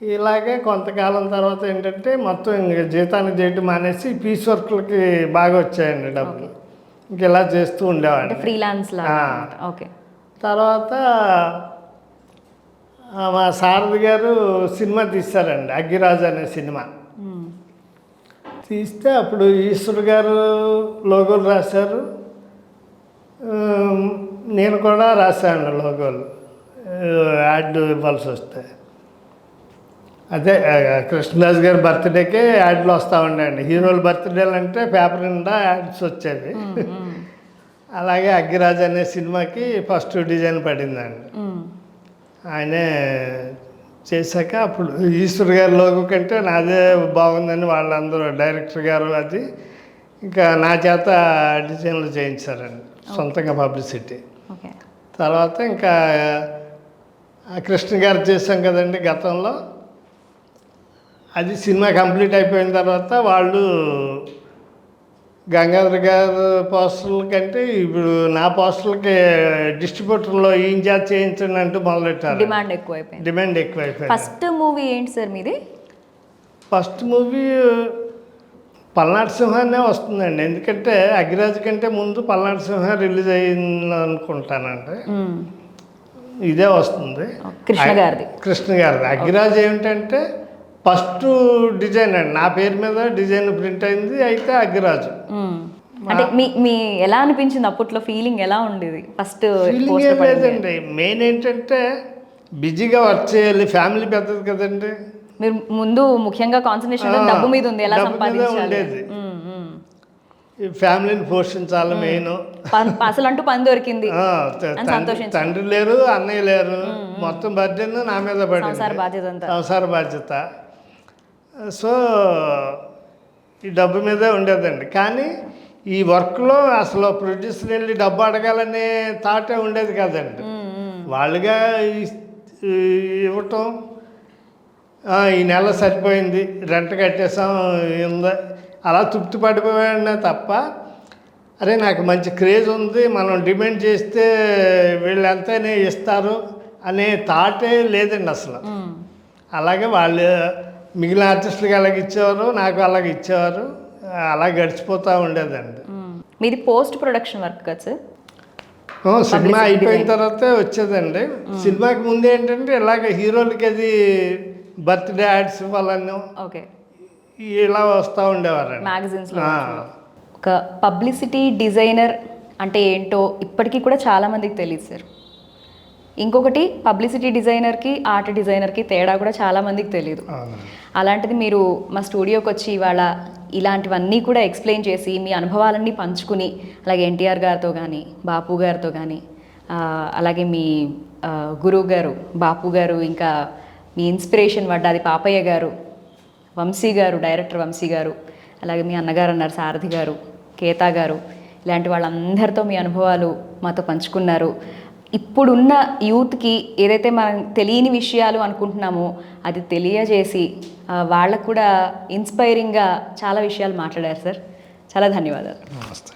ఇలాగే కొంతకాలం తర్వాత ఏంటంటే మొత్తం ఇంక జీతానికి చేయటం మానేసి పీస్ వర్క్లకి బాగా వచ్చాయండి డబ్బులు. ఇంక ఇలా చేస్తూ ఉండేవాడిని ఫ్రీలాన్స్. తర్వాత మా సారథి గారు సినిమా తీశారండి, అగ్గిరాజు అనే సినిమా తీస్తే అప్పుడు ఈశ్వర్ గారు లోగోలు రాశారు, నేను కూడా రాశాను లోగోలు, యాడ్ ఇవ్వాల్సి వస్తే. అదే కృష్ణదాస్ గారి బర్త్డేకే యాడ్లు వస్తూ ఉండేయండి. హీరోల బర్త్డేలు అంటే పేపర్ నిండా యాడ్స్ వచ్చేవి. అలాగే అగ్గిరాజు అనే సినిమాకి ఫస్ట్ డిజైన్ పడిందండి. ఆయనే చేశాక అప్పుడు ఈశ్వర్ గారి లోగో కంటే నాదే బాగుందని వాళ్ళందరూ డైరెక్టర్ గారు అది ఇంకా నా చేత డిజైన్లు చేయించారండి, సొంతంగా పబ్లిసిటీ. తర్వాత ఇంకా కృష్ణ గారు చేశాం కదండి గతంలో, అది సినిమా కంప్లీట్ అయిపోయిన తర్వాత వాళ్ళు గంగాధర్ గారు పోస్టర్ల కంటే ఇప్పుడు నా పోస్టర్లకి డిస్ట్రిబ్యూటర్లో ఈయన చేత చేయించండి అంటూ మొదలెట్టారు. డిమాండ్ ఎక్కువైపోయింది. ఫస్ట్ మూవీ ఏంటి సార్ మీది? ఫస్ట్ మూవీ పల్నాడు సింహాన్నే వస్తుందండి. ఎందుకంటే అగ్గిరాజు కంటే ముందు పల్నాడు సింహం రిలీజ్ అయింది అనుకుంటానండి. ఇదే వస్తుంది కృష్ణ గారిది. అగ్గిరాజు ఏమిటంటే ఫస్ట్ డిజైన్ అండి, నా పేరు మీద డిజైన్ ప్రింట్ అయింది. అయితే అగ్గిరాజు అంటే మీ ఎలా అనిపించింది అప్పట్లో? ఫీలింగ్ ఎలా ఉండేది ఫస్ట్? ఫీలింగ్ ఏం లేదండి, మెయిన్ ఏంటంటే బిజీగా వర్క్ చేయాలి, ఫ్యామిలీ పెద్దది కదండి. మీరు ముందు ముఖ్యంగా కాన్సన్ట్రేషన్ డబ్బు మీద ఉంది, ఎలా సంపాదించాలి, ఫ్యామిలీని పోషించాలి మెయిన్. అసలు అంటూ పని దొరికింది, తండ్రి లేరు, అన్నయ్య లేరు, మొత్తం బర్డెన్ నా మీద పడింది, సంసార బాధ్యత. సో ఈ డబ్బు మీదే ఉండేదండి. కానీ ఈ వర్క్లో అసలు ప్రొడ్యూసర్ వెళ్ళి డబ్బు అడగాలనే థాటే ఉండేది కదండి. వాళ్ళుగా ఇవ్వటం, ఈ నెల సరిపోయింది, రెంట్ కట్టేసాం, ఉందా అలా తృప్తి పడిపోయాడనే తప్ప, అరే నాకు మంచి క్రేజ్ ఉంది, మనం డిమాండ్ చేస్తే వీళ్ళు ఎంతైనా ఇస్తారు అనే థాటే లేదండి అసలు. అలాగే వాళ్ళు మిగిలిన ఆర్టిస్టులకి అలాగే ఇచ్చేవారు, నాకు అలాగే ఇచ్చేవారు, అలా గడిచిపోతూ ఉండేదండి. మీది పోస్ట్ ప్రొడక్షన్ వర్క్ కదా సార్? సినిమా అయిపోయిన తర్వాతే వచ్చేదండి. సినిమాకి ముందు ఏంటంటే ఇలాగ హీరోలకి అది బర్త్డే యాడ్స్ ఇవ్వాలని ఓకే, ఇలా వస్తూ ఉండేవారండి మ్యాగజైన్స్లో. ఒక పబ్లిసిటీ డిజైనర్ అంటే ఏంటో ఇప్పటికీ కూడా చాలామందికి తెలియదు సార్. ఇంకొకటి పబ్లిసిటీ డిజైనర్కి ఆర్ట్ డిజైనర్కి తేడా కూడా చాలామందికి తెలియదు. అలాంటిది మీరు మా స్టూడియోకి వచ్చి ఇవాళ ఇలాంటివన్నీ కూడా ఎక్స్ప్లెయిన్ చేసి మీ అనుభవాలన్నీ పంచుకుని, అలాగే ఎన్టీఆర్ గారితో కానీ బాపు గారితో కానీ, అలాగే మీ గురువు గారు బాపు గారు, ఇంకా మీ ఇన్స్పిరేషన్ వడ్డాది పాపయ్య గారు, వంశీ గారు, డైరెక్టర్ వంశీ గారు, అలాగే మీ అన్నగారు అన్నారు సారథి గారు, కేతా గారు, ఇలాంటి వాళ్ళందరితో మీ అనుభవాలు మాతో పంచుకున్నారు. ఇప్పుడున్న యూత్కి ఏదైతే మనం తెలియని విషయాలు అనుకుంటున్నామో అది తెలియజేసి వాళ్ళకు కూడా ఇన్స్పైరింగ్గా చాలా విషయాలు మాట్లాడారు సార్. చాలా ధన్యవాదాలు. నమస్తే.